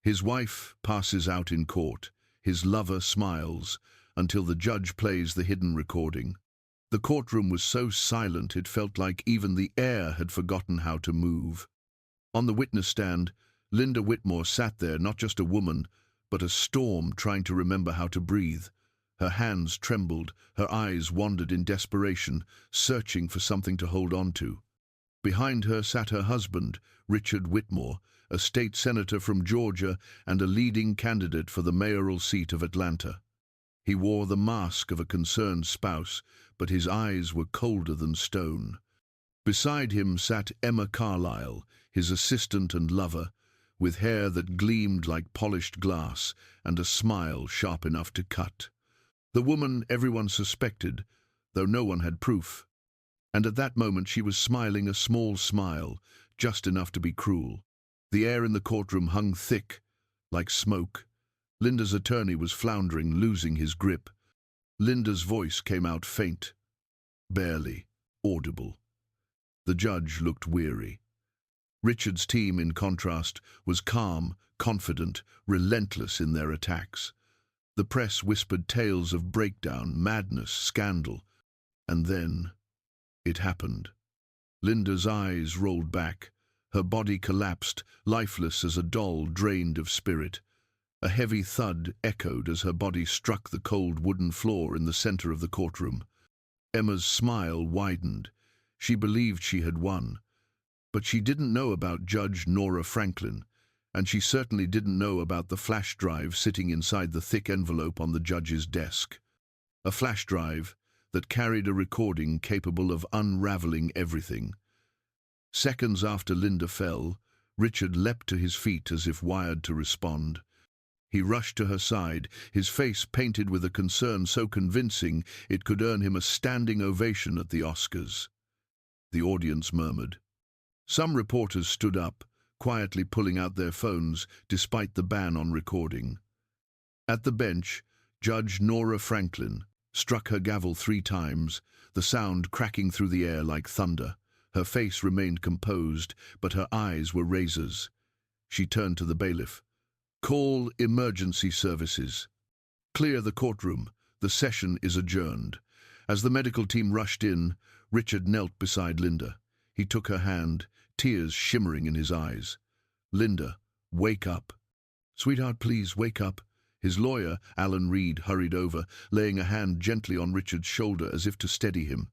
His wife passes out in court. His lover smiles until the judge plays the hidden recording. The courtroom was so silent it felt like even the air had forgotten how to move. On the witness stand, Linda Whitmore sat there, not just a woman, but a storm trying to remember how to breathe. Her hands trembled, her eyes wandered in desperation, searching for something to hold on to. Behind her sat her husband, Richard Whitmore, a state senator from Georgia and a leading candidate for the mayoral seat of Atlanta. He wore the mask of a concerned spouse, but his eyes were colder than stone. Beside him sat Emma Carlisle, his assistant and lover, with hair that gleamed like polished glass and a smile sharp enough to cut. The woman everyone suspected, though no one had proof. And at that moment she was smiling a small smile, just enough to be cruel. The air in the courtroom hung thick, like smoke. Linda's attorney was floundering, losing his grip. Linda's voice came out faint, barely audible. The judge looked weary. Richard's team, in contrast, was calm, confident, relentless in their attacks. The press whispered tales of breakdown, madness, scandal. And then it happened. Linda's eyes rolled back. Her body collapsed, lifeless as a doll drained of spirit. A heavy thud echoed as her body struck the cold wooden floor in the center of the courtroom. Emma's smile widened. She believed she had won. But she didn't know about Judge Nora Franklin, and she certainly didn't know about the flash drive sitting inside the thick envelope on the judge's desk. A flash drive that carried a recording capable of unraveling everything. Seconds after Linda fell, Richard leapt to his feet as if wired to respond. He rushed to her side, his face painted with a concern so convincing it could earn him a standing ovation at the Oscars. The audience murmured. Some reporters stood up, quietly pulling out their phones despite the ban on recording. At the bench, Judge Nora Franklin struck her gavel 3 times, the sound cracking through the air like thunder. Her face remained composed, but her eyes were razors. She turned to the bailiff. "Call emergency services. Clear the courtroom. The session is adjourned." As the medical team rushed in, Richard knelt beside Linda. He took her hand, tears shimmering in his eyes. "Linda, wake up." "Sweetheart, please, wake up." His lawyer, Alan Reed, hurried over, laying a hand gently on Richard's shoulder as if to steady him.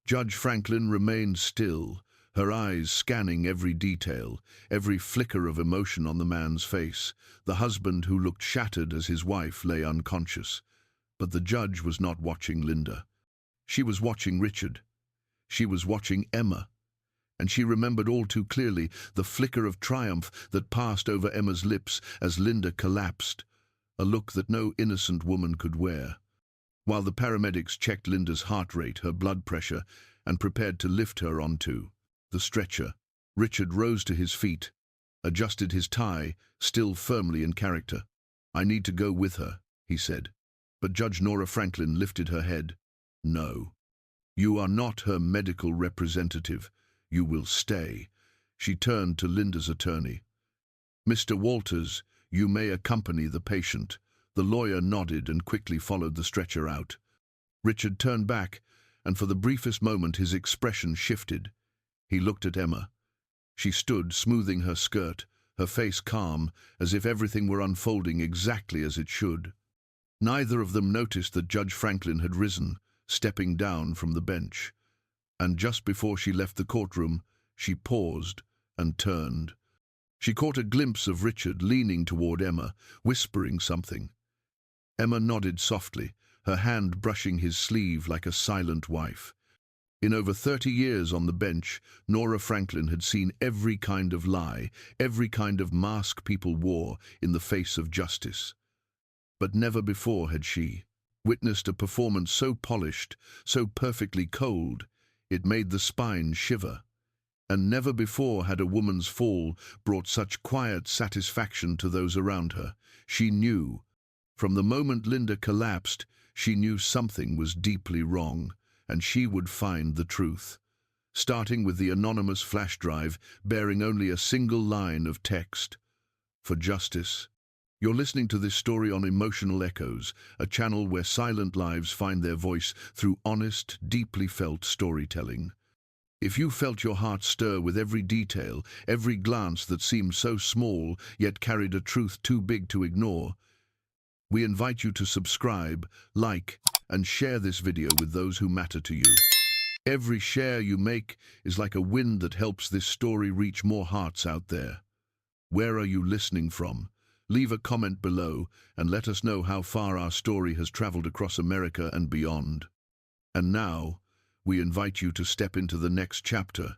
Judge Franklin remained still, her eyes scanning every detail, every flicker of emotion on the man's face, the husband who looked shattered as his wife lay unconscious. But the judge was not watching Linda. She was watching Richard. She was watching Emma. And she remembered all too clearly the flicker of triumph that passed over Emma's lips as Linda collapsed, a look that no innocent woman could wear. While the paramedics checked Linda's heart rate, her blood pressure, and prepared to lift her onto the stretcher, Richard rose to his feet, adjusted his tie, still firmly in character. "I need to go with her," he said. But Judge Nora Franklin lifted her head. "No. You are not her medical representative. You will stay." She turned to Linda's attorney. "Mr. Walters, you may accompany the patient." The lawyer nodded and quickly followed the stretcher out. Richard turned back, and for the briefest moment his expression shifted. He looked at Emma. She stood, smoothing her skirt, her face calm, as if everything were unfolding exactly as it should. Neither of them noticed that Judge Franklin had risen, stepping down from the bench. And just before she left the courtroom, she paused and turned. She caught a glimpse of Richard leaning toward Emma, whispering something. Emma nodded softly, her hand brushing his sleeve like a silent wife. In over 30 years on the bench, Nora Franklin had seen every kind of lie, every kind of mask people wore in the face of justice. But never before had she witnessed a performance so polished, so perfectly cold, it made the spine shiver. And never before had a woman's fall brought such quiet satisfaction to those around her. She knew. From the moment Linda collapsed, she knew something was deeply wrong, and she would find the truth. Starting with the anonymous flash drive bearing only a single line of text. for justice. You're listening to this story on Emotional Echoes, a channel where silent lives find their voice through honest, deeply felt storytelling. If you felt your heart stir with every detail, every glance that seemed so small yet carried a truth too big to ignore, we invite you to subscribe, like, and share this video with those who matter to you. Every share you make is like a wind that helps this story reach more hearts out there. Where are you listening from? Leave a comment below and let us know how far our story has traveled across America and beyond. And now, we invite you to step into the next chapter,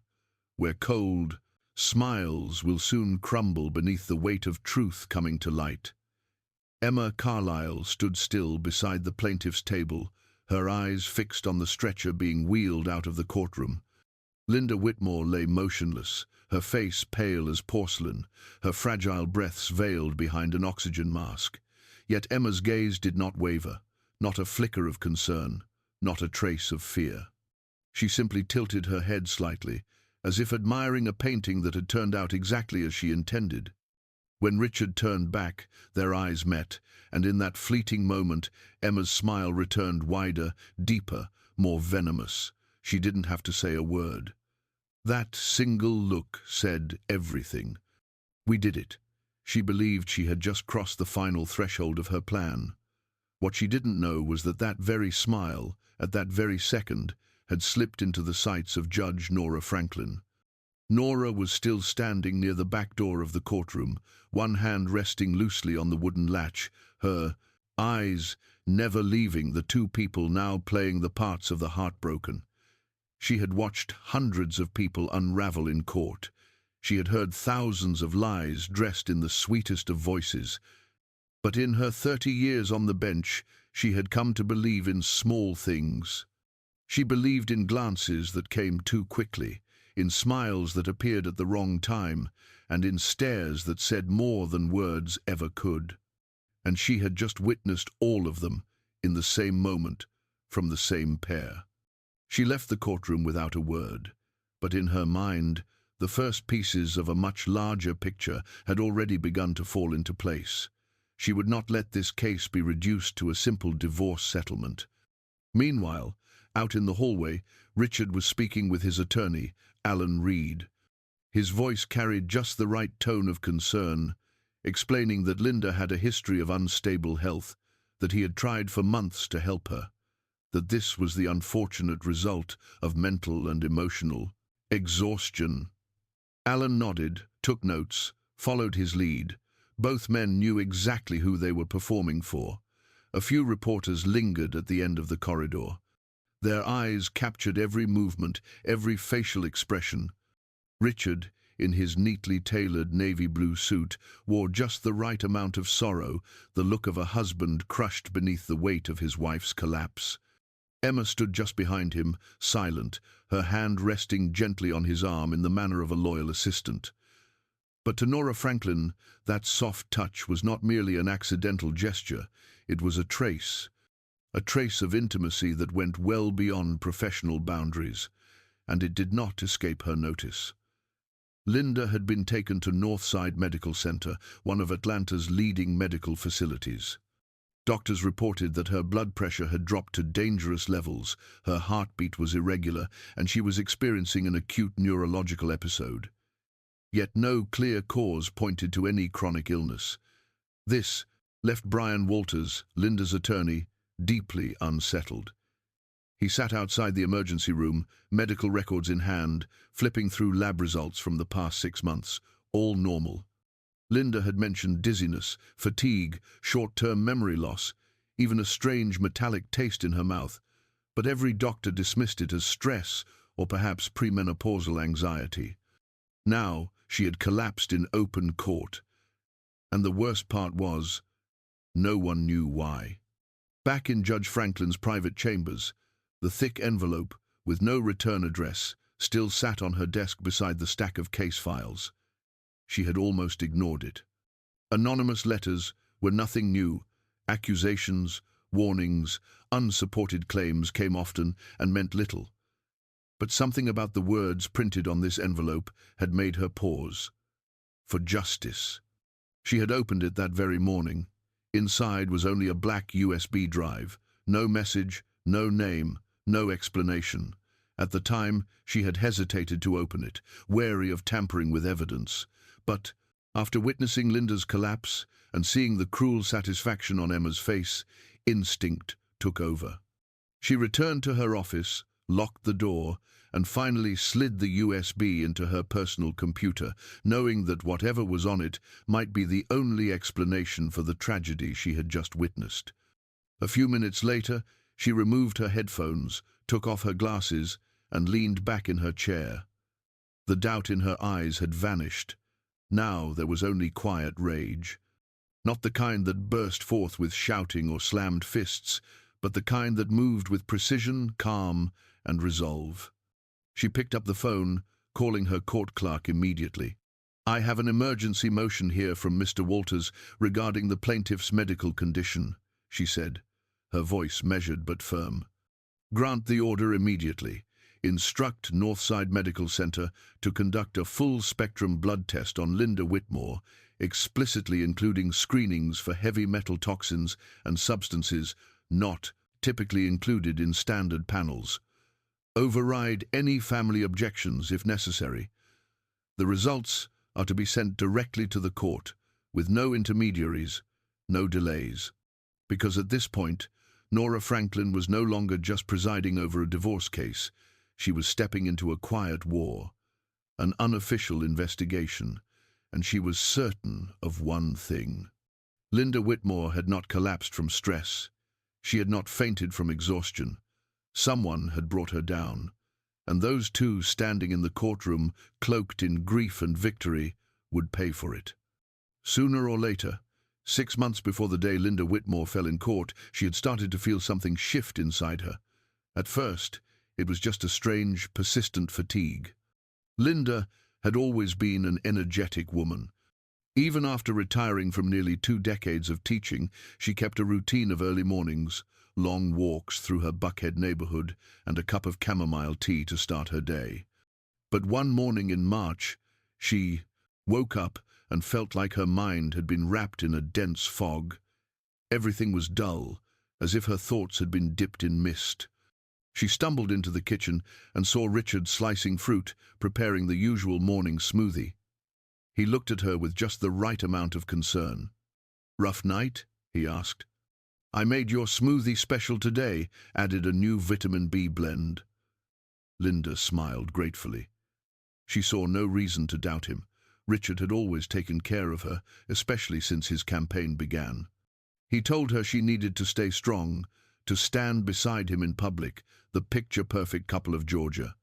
where cold smiles will soon crumble beneath the weight of truth coming to light. Emma Carlisle stood still beside the plaintiff's table, her eyes fixed on the stretcher being wheeled out of the courtroom. Linda Whitmore lay motionless, her face pale as porcelain, her fragile breaths veiled behind an oxygen mask. Yet Emma's gaze did not waver, not a flicker of concern, not a trace of fear. She simply tilted her head slightly, as if admiring a painting that had turned out exactly as she intended. When Richard turned back, their eyes met, and in that fleeting moment, Emma's smile returned wider, deeper, more venomous. She didn't have to say a word. That single look said everything. We did it. She believed she had just crossed the final threshold of her plan. What she didn't know was that that very smile, at that very second, had slipped into the sights of Judge Nora Franklin. Nora was still standing near the back door of the courtroom, one hand resting loosely on the wooden latch, her eyes never leaving the two people now playing the parts of the heartbroken. She had watched hundreds of people unravel in court. She had heard thousands of lies dressed in the sweetest of voices. But in her 30 years on the bench, she had come to believe in small things. She believed in glances that came too quickly, in smiles that appeared at the wrong time, and in stares that said more than words ever could. And she had just witnessed all of them, in the same moment, from the same pair. She left the courtroom without a word, but in her mind, the first pieces of a much larger picture had already begun to fall into place. She would not let this case be reduced to a simple divorce settlement. Meanwhile, out in the hallway, Richard was speaking with his attorney, Alan Reed. His voice carried just the right tone of concern, explaining that Linda had a history of unstable health, that he had tried for months to help her, that this was the unfortunate result of mental and emotional exhaustion. Alan nodded, took notes, followed his lead. Both men knew exactly who they were performing for. A few reporters lingered at the end of the corridor. Their eyes captured every movement, every facial expression. Richard, in his neatly tailored navy blue suit, wore just the right amount of sorrow, the look of a husband crushed beneath the weight of his wife's collapse. Emma stood just behind him, silent, her hand resting gently on his arm in the manner of a loyal assistant. But to Nora Franklin, that soft touch was not merely an accidental gesture, it was a trace of intimacy that went well beyond professional boundaries, and it did not escape her notice. Linda had been taken to Northside Medical Center, one of Atlanta's leading medical facilities. Doctors reported that her blood pressure had dropped to dangerous levels, her heartbeat was irregular, and she was experiencing an acute neurological episode. Yet no clear cause pointed to any chronic illness. This left Brian Walters, Linda's attorney, deeply unsettled. He sat outside the emergency room, medical records in hand, flipping through lab results from the past 6 months, all normal. Linda had mentioned dizziness, fatigue, short-term memory loss, even a strange metallic taste in her mouth, but every doctor dismissed it as stress or perhaps premenopausal anxiety. Now she had collapsed in open court, and the worst part was, no one knew why. Back in Judge Franklin's private chambers, the thick envelope, with no return address, still sat on her desk beside the stack of case files. She had almost ignored it. Anonymous letters were nothing new. Accusations, warnings, unsupported claims came often and meant little. But something about the words printed on this envelope had made her pause. For justice. She had opened it that very morning. Inside was only a black USB drive. No message, no name, no explanation. At the time, she had hesitated to open it, wary of tampering with evidence. But, after witnessing Linda's collapse and seeing the cruel satisfaction on Emma's face, instinct took over. She returned to her office, locked the door, and finally slid the USB into her personal computer, knowing that whatever was on it might be the only explanation for the tragedy she had just witnessed. A few minutes later, she removed her headphones, took off her glasses, and leaned back in her chair. The doubt in her eyes had vanished. Now there was only quiet rage. Not the kind that burst forth with shouting or slammed fists, but the kind that moved with precision, calm, and resolve. She picked up the phone, calling her court clerk immediately. "I have an emergency motion here from Mr. Walters regarding the plaintiff's medical condition," she said, her voice measured but firm. "Grant the order immediately. Instruct Northside Medical Center to conduct a full-spectrum blood test on Linda Whitmore, explicitly including screenings for heavy metal toxins and substances not typically included in standard panels. Override any family objections if necessary. The results are to be sent directly to the court, with no intermediaries, no delays. Because at this point, Nora Franklin was no longer just presiding over a divorce case. She was stepping into a quiet war, an unofficial investigation, and she was certain of one thing. Linda Whitmore had not collapsed from stress. She had not fainted from exhaustion. Someone had brought her down, and those two standing in the courtroom, cloaked in grief and victory, would pay for it. Sooner or later, 6 months before the day Linda Whitmore fell in court, she had started to feel something shift inside her. At first, it was just a strange, persistent fatigue. Linda had always been an energetic woman. Even after retiring from nearly 2 decades of teaching, she kept a routine of early mornings, long walks through her Buckhead neighborhood, and a cup of chamomile tea to start her day. But one morning in March, she woke up and felt like her mind had been wrapped in a dense fog. Everything was dull, as if her thoughts had been dipped in mist. She stumbled into the kitchen and saw Richard slicing fruit, preparing the usual morning smoothie. He looked at her with just the right amount of concern. "Rough night?" he asked. "I made your smoothie special today, added a new vitamin B blend." Linda smiled gratefully. She saw no reason to doubt him. Richard had always taken care of her, especially since his campaign began. He told her she needed to stay strong, to stand beside him in public, the picture-perfect couple of Georgia.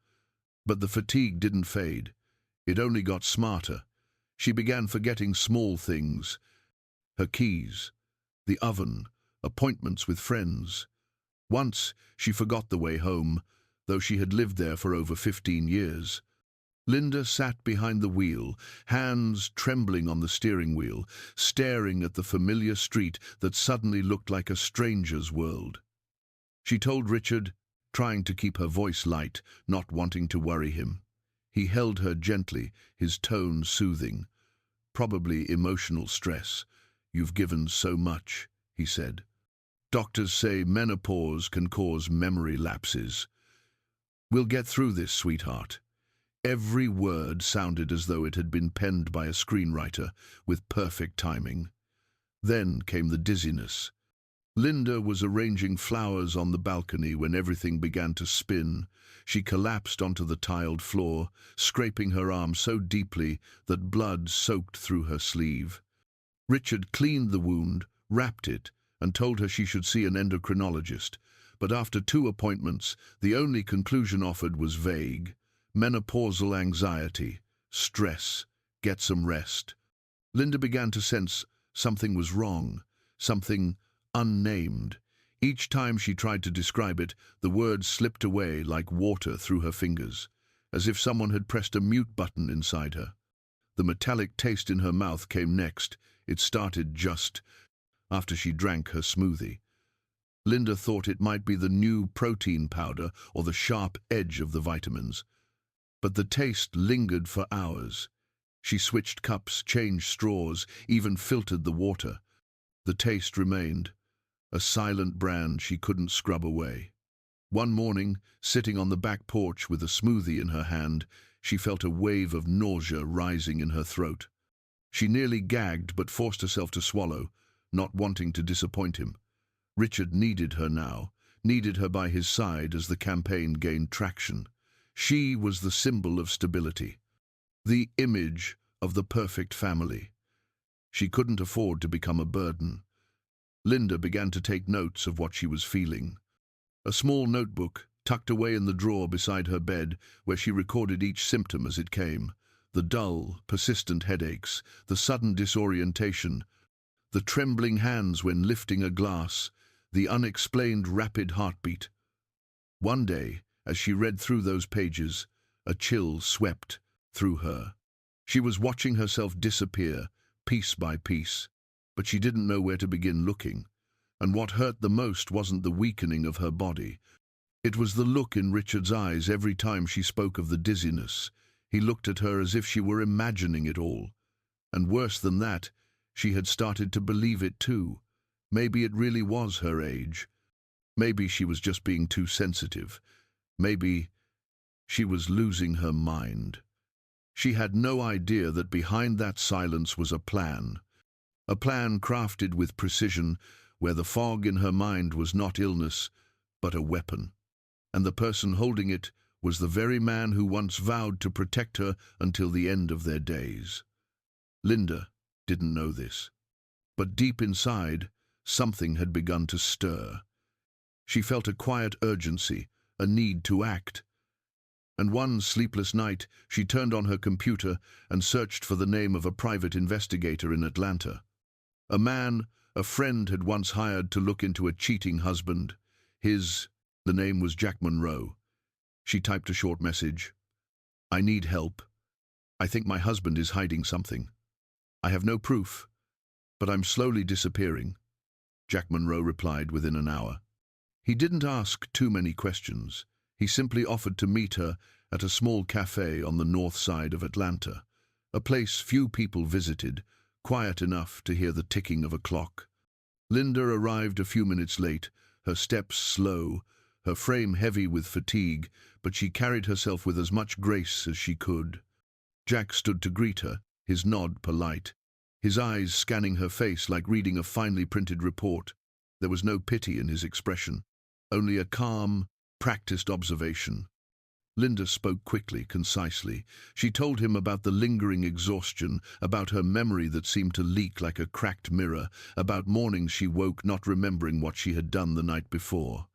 But the fatigue didn't fade. It only got smarter. She began forgetting small things. Her keys, the oven, appointments with friends. Once, she forgot the way home, though she had lived there for over 15 years. Linda sat behind the wheel, hands trembling on the steering wheel, staring at the familiar street that suddenly looked like a stranger's world. She told Richard, trying to keep her voice light, not wanting to worry him. He held her gently, his tone soothing. "Probably emotional stress. You've given so much," he said. "Doctors say menopause can cause memory lapses. We'll get through this, sweetheart." Every word sounded as though it had been penned by a screenwriter, with perfect timing. Then came the dizziness. Linda was arranging flowers on the balcony when everything began to spin. She collapsed onto the tiled floor, scraping her arm so deeply that blood soaked through her sleeve. Richard cleaned the wound, wrapped it, and told her she should see an endocrinologist. But after 2 appointments, the only conclusion offered was vague. Menopausal anxiety, stress, get some rest. Linda began to sense something was wrong, something unnamed. Each time she tried to describe it, the words slipped away like water through her fingers, as if someone had pressed a mute button inside her. The metallic taste in her mouth came next. It started just after she drank her smoothie. Linda thought it might be the new protein powder or the sharp edge of the vitamins. But the taste lingered for hours. She switched cups, changed straws, even filtered the water. The taste remained, a silent brand she couldn't scrub away. One morning, sitting on the back porch with a smoothie in her hand, she felt a wave of nausea rising in her throat. She nearly gagged but forced herself to swallow, not wanting to disappoint him. Richard needed her now, needed her by his side as the campaign gained traction. She was the symbol of stability, the image of the perfect family. She couldn't afford to become a burden. Linda began to take notes of what she was feeling. A small notebook, tucked away in the drawer beside her bed, where she recorded each symptom as it came. The dull, persistent headaches, the sudden disorientation, the trembling hands when lifting a glass, the unexplained rapid heartbeat. One day, as she read through those pages, a chill swept through her. She was watching herself disappear, piece by piece, but she didn't know where to begin looking. And what hurt the most wasn't the weakening of her body. It was the look in Richard's eyes every time she spoke of the dizziness. He looked at her as if she were imagining it all. And worse than that, she had started to believe it too. Maybe it really was her age. Maybe she was just being too sensitive. Maybe she was losing her mind. She had no idea that behind that silence was a plan crafted with precision, where the fog in her mind was not illness, but a weapon. And the person holding it was the very man who once vowed to protect her until the end of their days. Linda didn't know this, but deep inside, something had begun to stir. She felt a quiet urgency, a need to act. And one sleepless night, she turned on her computer and searched for the name of a private investigator in Atlanta. A man a friend had once hired to look into a cheating husband. The name was Jack Monroe. She typed a short message. "I need help. I think my husband is hiding something. I have no proof, but I'm slowly disappearing." Jack Monroe replied within an hour. He didn't ask too many questions. He simply offered to meet her at a small cafe on the north side of Atlanta, a place few people visited, quiet enough to hear the ticking of a clock. Linda arrived a few minutes late, her steps slow, her frame heavy with fatigue, but she carried herself with as much grace as she could. Jack stood to greet her, his nod polite, his eyes scanning her face like reading a finely printed report. There was no pity in his expression, only a calm, practiced observation. Linda spoke quickly, concisely. She told him about the lingering exhaustion, about her memory that seemed to leak like a cracked mirror, about mornings she woke not remembering what she had done the night before.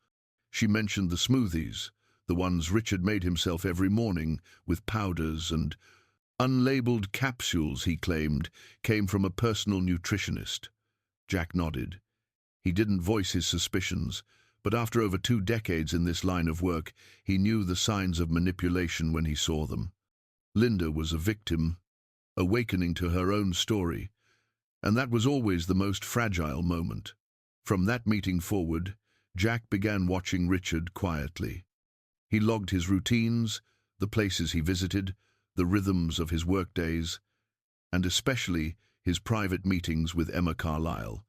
She mentioned the smoothies, the ones Richard made himself every morning, with powders and unlabeled capsules, he claimed, came from a personal nutritionist. Jack nodded. He didn't voice his suspicions, but after over 2 decades in this line of work, he knew the signs of manipulation when he saw them. Linda was a victim, awakening to her own story, and that was always the most fragile moment. From that meeting forward, Jack began watching Richard quietly. He logged his routines, the places he visited, the rhythms of his workdays, and especially his private meetings with Emma Carlisle.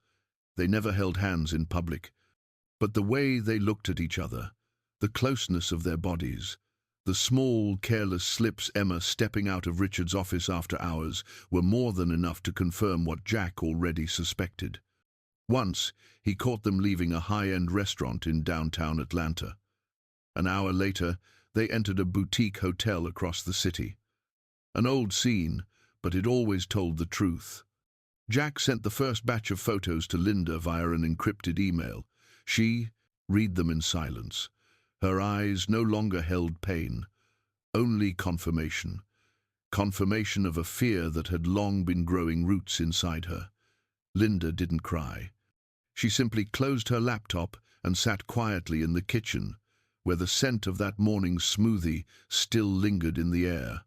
They never held hands in public, but the way they looked at each other, the closeness of their bodies, the small, careless slips Emma stepping out of Richard's office after hours were more than enough to confirm what Jack already suspected. Once, he caught them leaving a high-end restaurant in downtown Atlanta. An hour later, they entered a boutique hotel across the city. An old scene, but it always told the truth. Jack sent the first batch of photos to Linda via an encrypted email. She read them in silence. Her eyes no longer held pain, only confirmation. Confirmation of a fear that had long been growing roots inside her. Linda didn't cry. She simply closed her laptop and sat quietly in the kitchen, where the scent of that morning's smoothie still lingered in the air.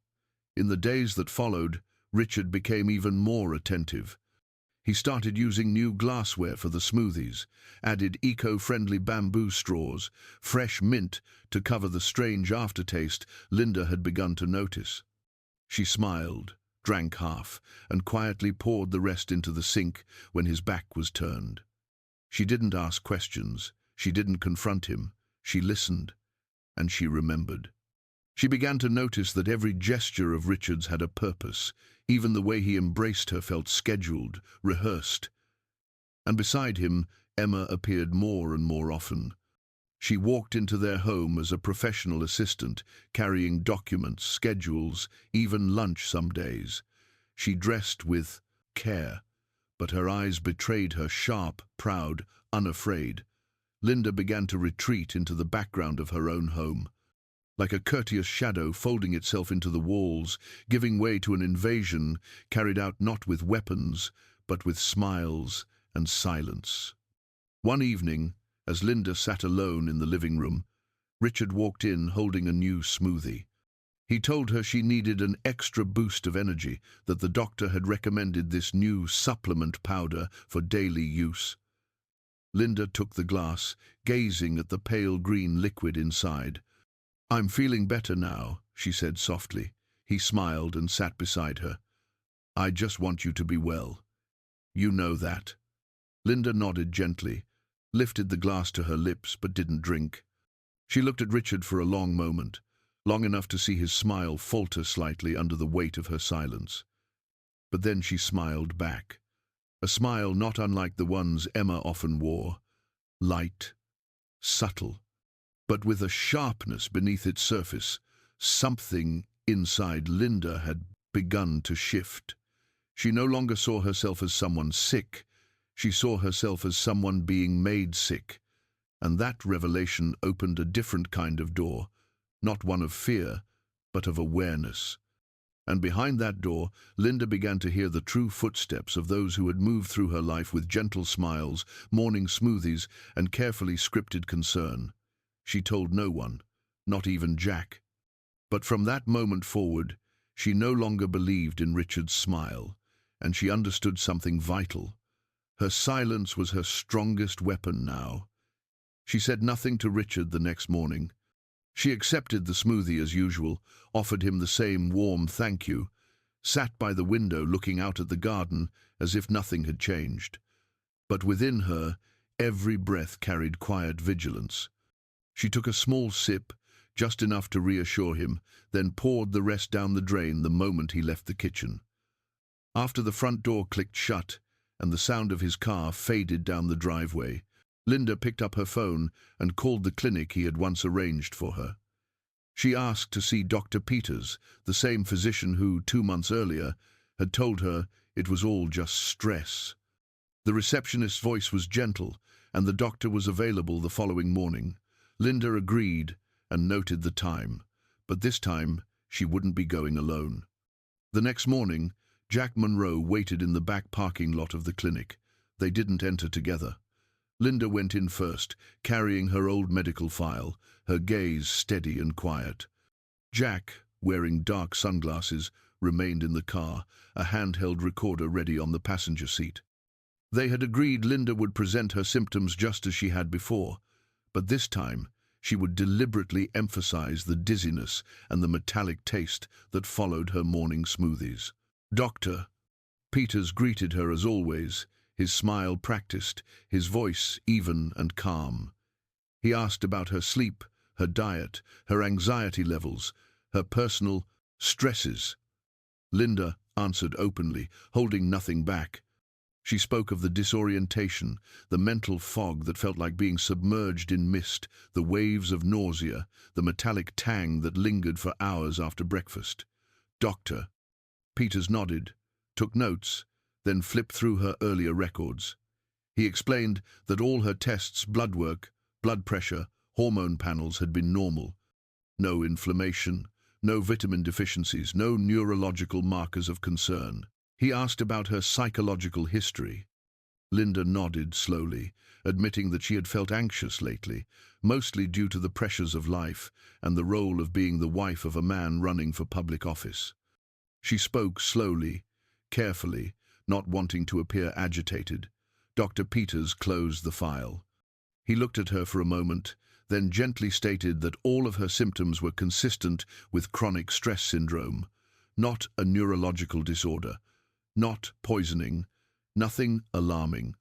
In the days that followed, Richard became even more attentive. He started using new glassware for the smoothies, added eco-friendly bamboo straws, fresh mint to cover the strange aftertaste Linda had begun to notice. She smiled, drank half, and quietly poured the rest into the sink when his back was turned. She didn't ask questions, she didn't confront him, she listened, and she remembered. She began to notice that every gesture of Richard's had a purpose. Even the way he embraced her felt scheduled, rehearsed. And beside him, Emma appeared more and more often. She walked into their home as a professional assistant, carrying documents, schedules, even lunch some days. She dressed with care, but her eyes betrayed her, sharp, proud, unafraid. Linda began to retreat into the background of her own home, like a courteous shadow folding itself into the walls, giving way to an invasion carried out not with weapons, but with smiles and silence. One evening, as Linda sat alone in the living room, Richard walked in holding a new smoothie. He told her she needed an extra boost of energy, that the doctor had recommended this new supplement powder for daily use. Linda took the glass, gazing at the pale green liquid inside. "I'm feeling better now," she said softly. He smiled and sat beside her. "I just want you to be well. You know that." Linda nodded gently, lifted the glass to her lips but didn't drink. She looked at Richard for a long moment, long enough to see his smile falter slightly under the weight of her silence. But then she smiled back, a smile not unlike the ones Emma often wore, light, subtle, but with a sharpness beneath its surface. Something inside Linda had begun to shift. She no longer saw herself as someone sick. She saw herself as someone being made sick, and that revelation opened a different kind of door, not one of fear, but of awareness. And behind that door, Linda began to hear the true footsteps of those who had moved through her life with gentle smiles, morning smoothies, and carefully scripted concern. She told no one, not even Jack. But from that moment forward, she no longer believed in Richard's smile, and she understood something vital. Her silence was her strongest weapon now. She said nothing to Richard the next morning. She accepted the smoothie as usual, offered him the same warm thank you, sat by the window looking out at the garden as if nothing had changed. But within her, every breath carried quiet vigilance. She took a small sip, just enough to reassure him, then poured the rest down the drain the moment he left the kitchen. After the front door clicked shut, and the sound of his car faded down the driveway, Linda picked up her phone and called the clinic he had once arranged for her. She asked to see Dr. Peters, the same physician who, 2 months earlier, had told her it was all just stress. The receptionist's voice was gentle, and the doctor was available the following morning. Linda agreed and noted the time, but this time she wouldn't be going alone. The next morning, Jack Monroe waited in the back parking lot of the clinic. They didn't enter together. Linda went in first, carrying her old medical file, her gaze steady and quiet. Jack, wearing dark sunglasses, remained in the car, a handheld recorder ready on the passenger seat. They had agreed Linda would present her symptoms just as she had before, but this time she would deliberately emphasize the dizziness and the metallic taste that followed her morning smoothies. "Doctor." Peters greeted her as always, his smile practiced, his voice even and calm. He asked about her sleep, her diet, her anxiety levels, her personal stresses. Linda answered openly, holding nothing back. She spoke of the disorientation, the mental fog that felt like being submerged in mist, the waves of nausea, the metallic tang that lingered for hours after breakfast. "Doctor." Peters nodded, took notes, then flipped through her earlier records. He explained that all her tests, blood work, blood pressure, hormone panels had been normal. No inflammation, no vitamin deficiencies, no neurological markers of concern. He asked about her psychological history. Linda nodded slowly, admitting that she had felt anxious lately, mostly due to the pressures of life and the role of being the wife of a man running for public office. She spoke slowly, carefully, not wanting to appear agitated. Dr. Peters closed the file. He looked at her for a moment, then gently stated that all of her symptoms were consistent with chronic stress syndrome. not a neurological disorder, not poisoning, nothing alarming.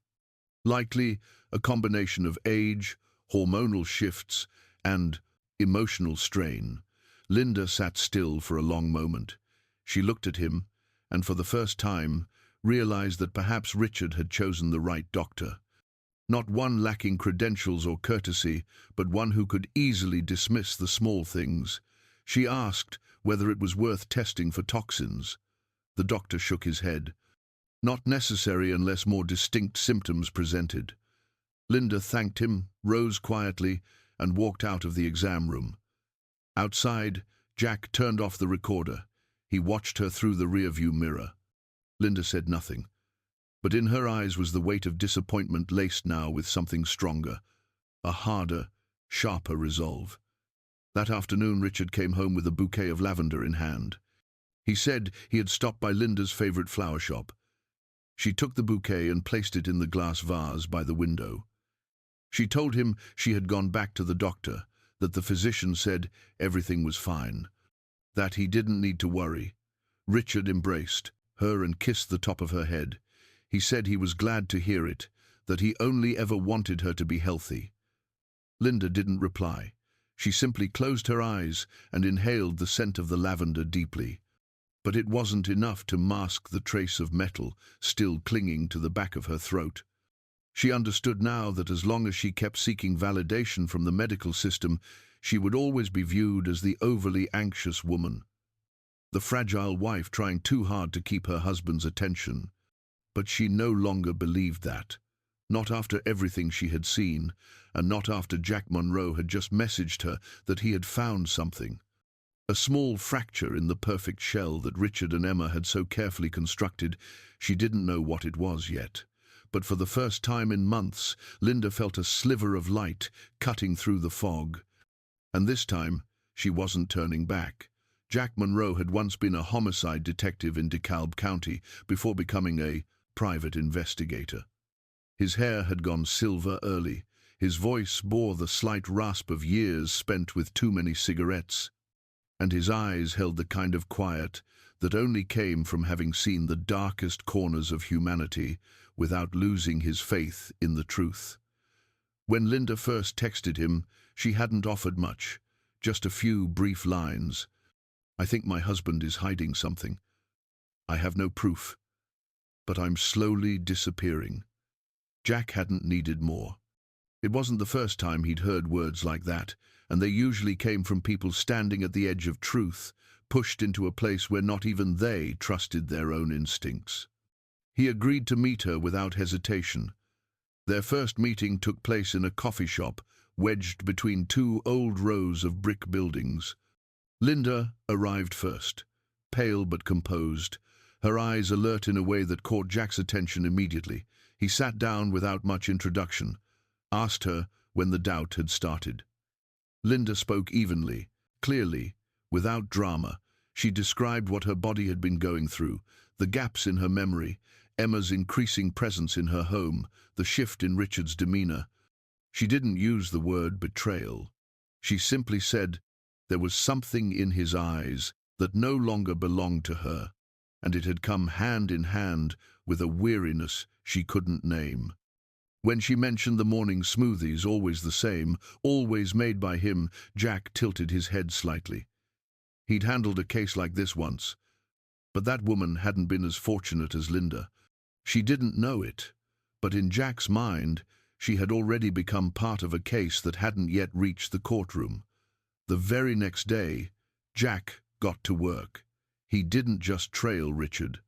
Likely a combination of age, hormonal shifts, and emotional strain. Linda sat still for a long moment. She looked at him, and for the first time realized that perhaps Richard had chosen the right doctor. Not one lacking credentials or courtesy, but one who could easily dismiss the small things. She asked whether it was worth testing for toxins. The doctor shook his head. Not necessary unless more distinct symptoms presented. Linda thanked him, rose quietly, and walked out of the exam room. Outside, Jack turned off the recorder. He watched her through the rearview mirror. Linda said nothing, but in her eyes was the weight of disappointment laced now with something stronger, a harder, sharper resolve. That afternoon Richard came home with a bouquet of lavender in hand. He said he had stopped by Linda's favorite flower shop. She took the bouquet and placed it in the glass vase by the window. She told him she had gone back to the doctor, that the physician said everything was fine, that he didn't need to worry. Richard embraced her and kissed the top of her head. He said he was glad to hear it, that he only ever wanted her to be healthy. Linda didn't reply. She simply closed her eyes and inhaled the scent of the lavender deeply. But it wasn't enough to mask the trace of metal still clinging to the back of her throat. She understood now that as long as she kept seeking validation from the medical system, she would always be viewed as the overly anxious woman, the fragile wife trying too hard to keep her husband's attention. But she no longer believed that. Not after everything she had seen, and not after Jack Monroe had just messaged her that he had found something. A small fracture in the perfect shell that Richard and Emma had so carefully constructed. She didn't know what it was yet. But for the first time in months, Linda felt a sliver of light cutting through the fog. And this time, she wasn't turning back. Jack Monroe had once been a homicide detective in DeKalb County before becoming a private investigator. His hair had gone silver early. His voice bore the slight rasp of years spent with too many cigarettes. And his eyes held the kind of quiet that only came from having seen the darkest corners of humanity without losing his faith in the truth. When Linda first texted him, she hadn't offered much, just a few brief lines. "I think my husband is hiding something. I have no proof, but I'm slowly disappearing." Jack hadn't needed more. It wasn't the first time he'd heard words like that, and they usually came from people standing at the edge of truth, pushed into a place where not even they trusted their own instincts. He agreed to meet her without hesitation. Their first meeting took place in a coffee shop, wedged between two old rows of brick buildings. Linda arrived first, pale but composed, her eyes alert in a way that caught Jack's attention immediately. He sat down without much introduction, asked her when the doubt had started. Linda spoke evenly, clearly, without drama. She described what her body had been going through, the gaps in her memory, Emma's increasing presence in her home, the shift in Richard's demeanor. She didn't use the word betrayal. She simply said there was something in his eyes that no longer belonged to her, and it had come hand in hand with a weariness she couldn't name. When she mentioned the morning smoothies, always the same, always made by him, Jack tilted his head slightly. He'd handled a case like this once, but that woman hadn't been as fortunate as Linda. She didn't know it, but in Jack's mind, she had already become part of a case that hadn't yet reached the courtroom. The very next day, Jack got to work. He didn't just trail Richard.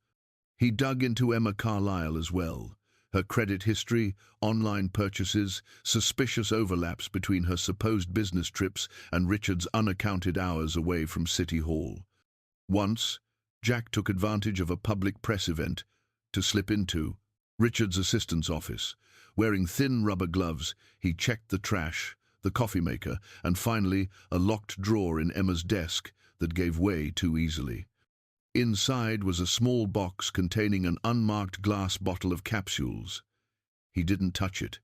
He dug into Emma Carlisle as well. Her credit history, online purchases, suspicious overlaps between her supposed business trips and Richard's unaccounted hours away from City Hall. Once, Jack took advantage of a public press event to slip into Richard's assistant's office. Wearing thin rubber gloves, he checked the trash, the coffee maker, and finally a locked drawer in Emma's desk that gave way too easily. Inside was a small box containing an unmarked glass bottle of capsules. He didn't touch it,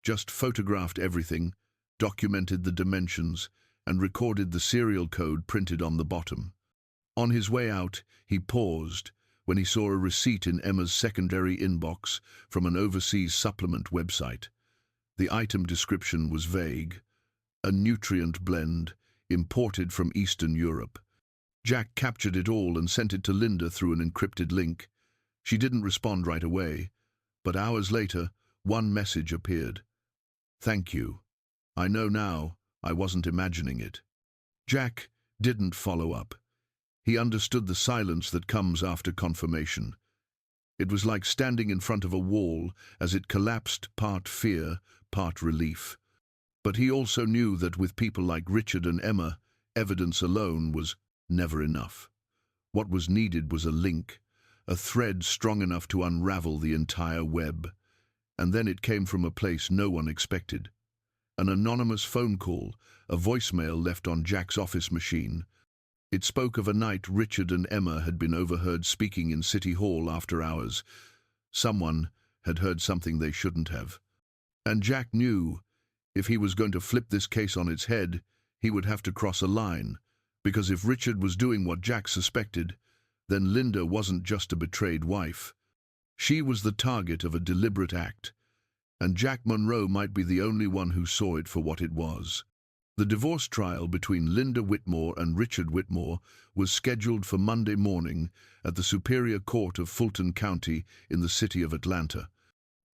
just photographed everything, documented the dimensions, and recorded the serial code printed on the bottom. On his way out, he paused when he saw a receipt in Emma's secondary inbox from an overseas supplement website. The item description was vague: a nutrient blend imported from Eastern Europe. Jack captured it all and sent it to Linda through an encrypted link. She didn't respond right away, but hours later, one message appeared. "Thank you. I know now I wasn't imagining it." Jack didn't follow up. He understood the silence that comes after confirmation. It was like standing in front of a wall as it collapsed, part fear, part relief. But he also knew that with people like Richard and Emma, evidence alone was never enough. What was needed was a link, a thread strong enough to unravel the entire web. And then it came from a place no one expected. An anonymous phone call, a voicemail left on Jack's office machine. It spoke of a night Richard and Emma had been overheard speaking in City Hall after hours. Someone had heard something they shouldn't have. And Jack knew if he was going to flip this case on its head, he would have to cross a line. Because if Richard was doing what Jack suspected, then Linda wasn't just a betrayed wife. She was the target of a deliberate act, and Jack Monroe might be the only one who saw it for what it was. The divorce trial between Linda Whitmore and Richard Whitmore was scheduled for Monday morning at the Superior Court of Fulton County in the city of Atlanta.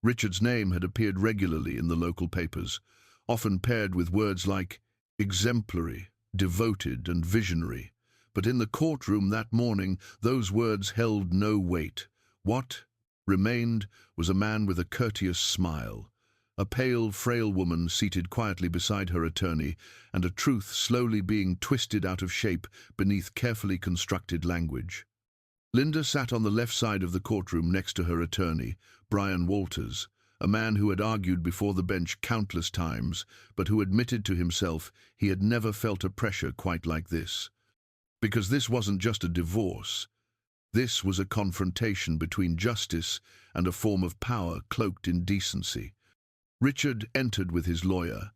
Richard's name had appeared regularly in the local papers, often paired with words like exemplary, devoted, and visionary. But in the courtroom that morning, those words held no weight. What remained was a man with a courteous smile, a pale, frail woman seated quietly beside her attorney, and a truth slowly being twisted out of shape beneath carefully constructed language. Linda sat on the left side of the courtroom next to her attorney, Brian Walters, a man who had argued before the bench countless times, but who admitted to himself he had never felt a pressure quite like this. Because this wasn't just a divorce. This was a confrontation between justice and a form of power cloaked in decency. Richard entered with his lawyer,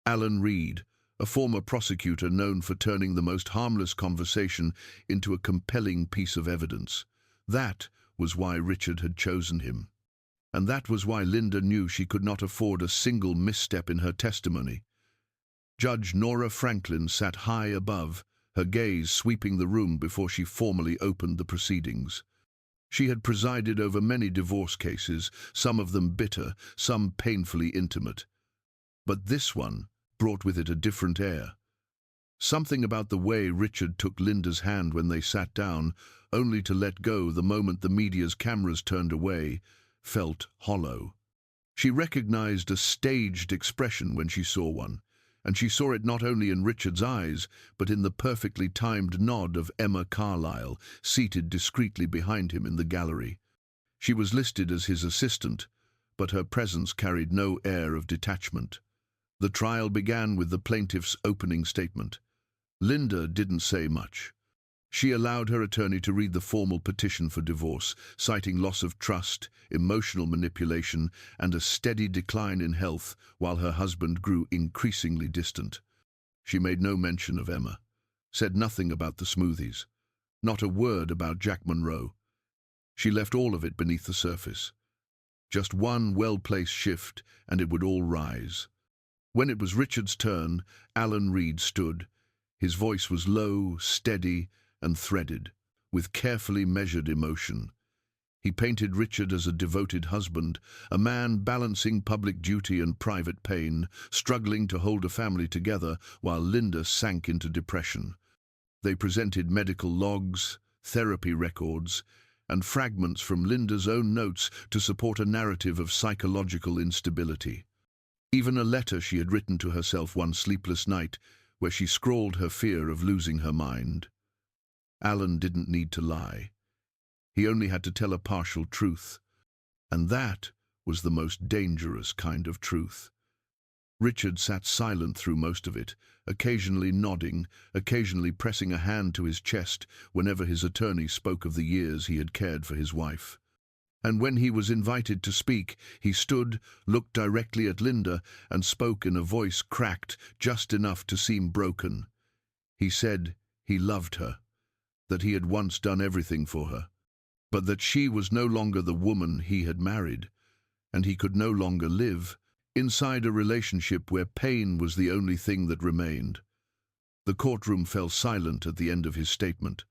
Alan Reed, a former prosecutor known for turning the most harmless conversation into a compelling piece of evidence. That was why Richard had chosen him. And that was why Linda knew she could not afford a single misstep in her testimony. Judge Nora Franklin sat high above, her gaze sweeping the room before she formally opened the proceedings. She had presided over many divorce cases, some of them bitter, some painfully intimate. But this one brought with it a different air. Something about the way Richard took Linda's hand when they sat down, only to let go the moment the media's cameras turned away, felt hollow. She recognized a staged expression when she saw one, and she saw it not only in Richard's eyes, but in the perfectly timed nod of Emma Carlisle, seated discreetly behind him in the gallery. She was listed as his assistant, but her presence carried no air of detachment. The trial began with the plaintiff's opening statement. Linda didn't say much. She allowed her attorney to read the formal petition for divorce, citing loss of trust, emotional manipulation, and a steady decline in health while her husband grew increasingly distant. She made no mention of Emma, said nothing about the smoothies, not a word about Jack Monroe. She left all of it beneath the surface. Just one well-placed shift, and it would all rise. When it was Richard's turn, Alan Reed stood. His voice was low, steady, and threaded, with carefully measured emotion. He painted Richard as a devoted husband, a man balancing public duty and private pain, struggling to hold a family together while Linda sank into depression. They presented medical logs, therapy records, and fragments from Linda's own notes to support a narrative of psychological instability. Even a letter she had written to herself one sleepless night, where she scrawled her fear of losing her mind. Alan didn't need to lie. He only had to tell a partial truth, and that was the most dangerous kind of truth. Richard sat silent through most of it, occasionally nodding, occasionally pressing a hand to his chest whenever his attorney spoke of the years he had cared for his wife. And when he was invited to speak, he stood, looked directly at Linda, and spoke in a voice cracked just enough to seem broken. He said he loved her, that he had once done everything for her, but that she was no longer the woman he had married, and he could no longer live inside a relationship where pain was the only thing that remained. The courtroom fell silent at the end of his statement.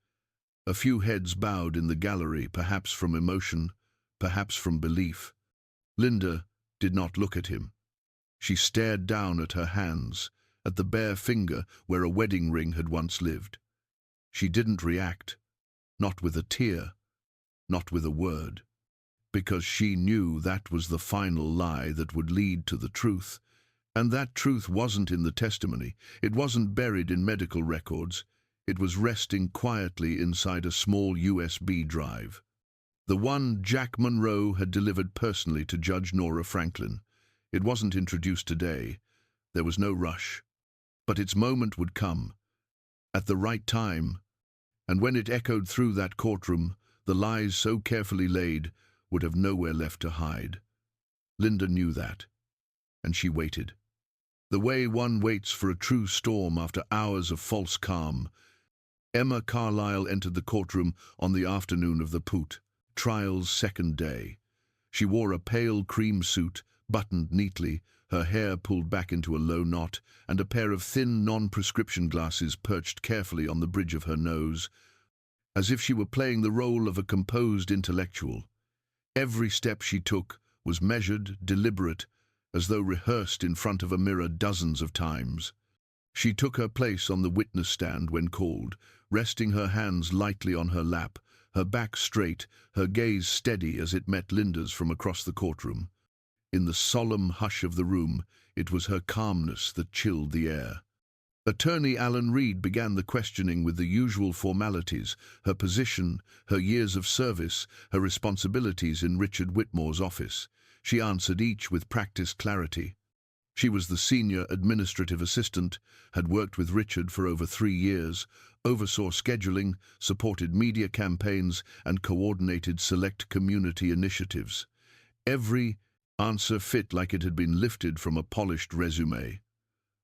A few heads bowed in the gallery, perhaps from emotion, perhaps from belief. Linda did not look at him. She stared down at her hands, at the bare finger where a wedding ring had once lived. She didn't react, not with a tear, not with a word, because she knew that was the final lie that would lead to the truth. And that truth wasn't in the testimony. It wasn't buried in medical records. It was resting quietly inside a small USB drive. The one Jack Monroe had delivered personally to Judge Nora Franklin. It wasn't introduced today. There was no rush. But its moment would come, at the right time, and when it echoed through that courtroom, the lies so carefully laid would have nowhere left to hide. Linda knew that, and she waited. The way one waits for a true storm after hours of false calm. Emma Carlisle entered the courtroom on the afternoon of the trial's second day. She wore a pale cream suit, buttoned neatly, her hair pulled back into a low knot, and a pair of thin non-prescription glasses perched carefully on the bridge of her nose, as if she were playing the role of a composed intellectual. Every step she took was measured, deliberate, as though rehearsed in front of a mirror dozens of times. She took her place on the witness stand when called, resting her hands lightly on her lap, her back straight, her gaze steady as it met Linda's from across the courtroom. In the solemn hush of the room, it was her calmness that chilled the air. Attorney Alan Reed began the questioning with the usual formalities: her position, her years of service, her responsibilities in Richard Whitmore's office. She answered each with practiced clarity. She was the senior administrative assistant, had worked with Richard for over 3 years, oversaw scheduling, supported media campaigns, and coordinated select community initiatives. Every answer fit like it had been lifted from a polished resume.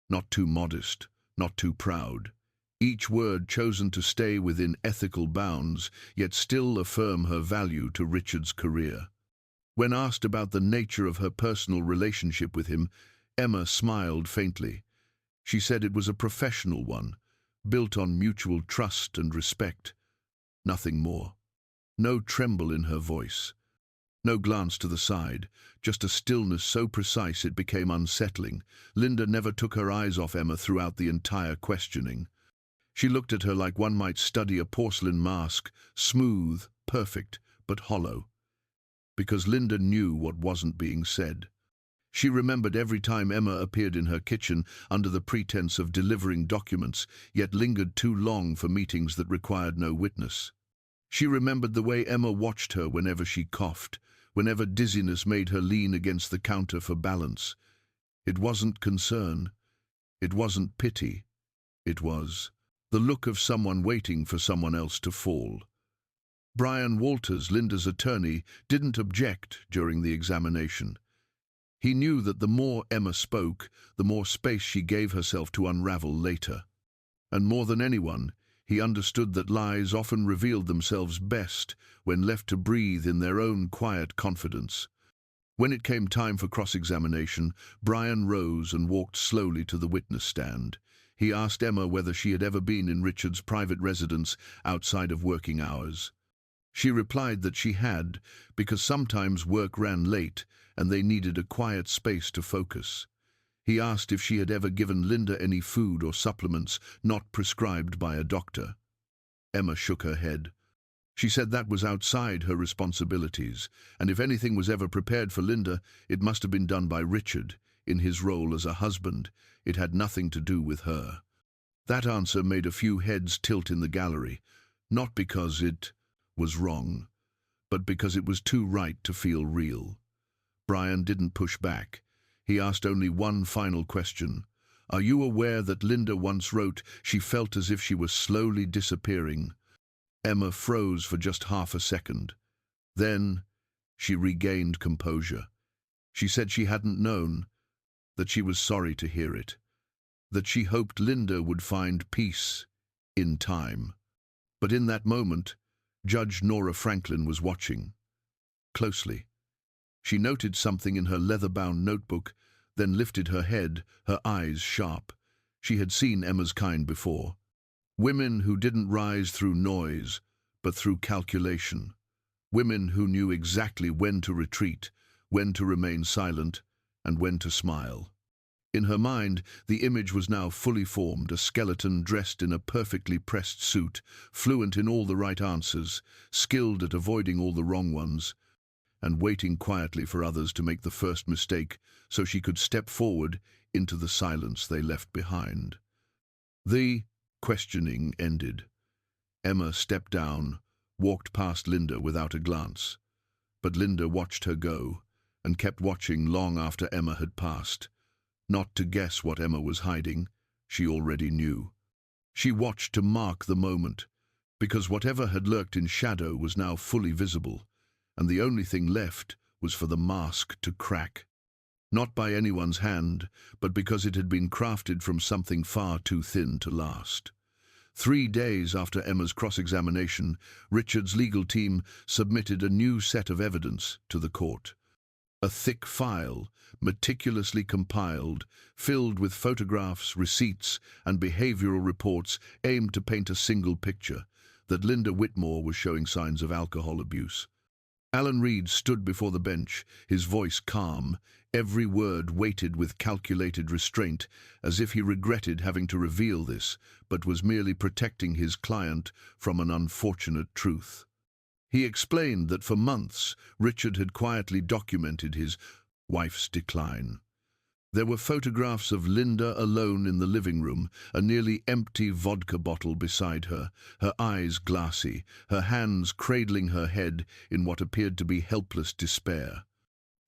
Not too modest, not too proud. Each word chosen to stay within ethical bounds, yet still affirm her value to Richard's career. When asked about the nature of her personal relationship with him, Emma smiled faintly. She said it was a professional one, built on mutual trust and respect. Nothing more. No tremble in her voice. No glance to the side, just a stillness so precise it became unsettling. Linda never took her eyes off Emma throughout the entire questioning. She looked at her like one might study a porcelain mask, smooth, perfect, but hollow. Because Linda knew what wasn't being said. She remembered every time Emma appeared in her kitchen under the pretense of delivering documents, yet lingered too long for meetings that required no witness. She remembered the way Emma watched her whenever she coughed, whenever dizziness made her lean against the counter for balance. It wasn't concern. It wasn't pity. It was the look of someone waiting for someone else to fall. Brian Walters, Linda's attorney, didn't object during the examination. He knew that the more Emma spoke, the more space she gave herself to unravel later. And more than anyone, he understood that lies often revealed themselves best when left to breathe in their own quiet confidence. When it came time for cross-examination, Brian rose and walked slowly to the witness stand. He asked Emma whether she had ever been in Richard's private residence outside of working hours. She replied that she had, because sometimes work ran late and they needed a quiet space to focus. He asked if she had ever given Linda any food or supplements not prescribed by a doctor. Emma shook her head. She said that was outside her responsibilities, and if anything was ever prepared for Linda, it must have been done by Richard, in his role as a husband. It had nothing to do with her. That answer made a few heads tilt in the gallery, not because it was wrong, but because it was too right to feel real. Brian didn't push back. He asked only one final question. Are you aware that Linda once wrote she felt as if she was slowly disappearing? Emma froze for just half a second. Then she regained composure. She said she hadn't known, that she was sorry to hear it, that she hoped Linda would find peace in time. But in that moment, Judge Nora Franklin was watching closely. She noted something in her leather-bound notebook, then lifted her head, her eyes sharp. She had seen Emma's kind before. Women who didn't rise through noise, but through calculation. Women who knew exactly when to retreat, when to remain silent, and when to smile. In her mind, the image was now fully formed, a skeleton dressed in a perfectly pressed suit, fluent in all the right answers, skilled at avoiding all the wrong ones, and waiting quietly for others to make the first mistake so she could step forward into the silence they left behind. The questioning ended. Emma stepped down, walked past Linda without a glance. But Linda watched her go, and kept watching long after Emma had passed. Not to guess what Emma was hiding, she already knew. She watched to mark the moment, because whatever had lurked in shadow was now fully visible, and the only thing left was for the mask to crack. Not by anyone's hand, but because it had been crafted from something far too thin to last. 3 days after Emma's cross-examination, Richard's legal team submitted a new set of evidence to the court. A thick file, meticulously compiled, filled with photographs, receipts, and behavioral reports aimed to paint a single picture, that Linda Whitmore was showing signs of alcohol abuse. Alan Reed stood before the bench, his voice calm, every word weighted with calculated restraint, as if he regretted having to reveal this, but was merely protecting his client from an unfortunate truth. He explained that for months Richard had quietly documented his wife's decline. There were photographs of Linda alone in the living room, a nearly empty vodka bottle beside her, her eyes glassy, her hands cradling her head in what appeared to be helpless despair.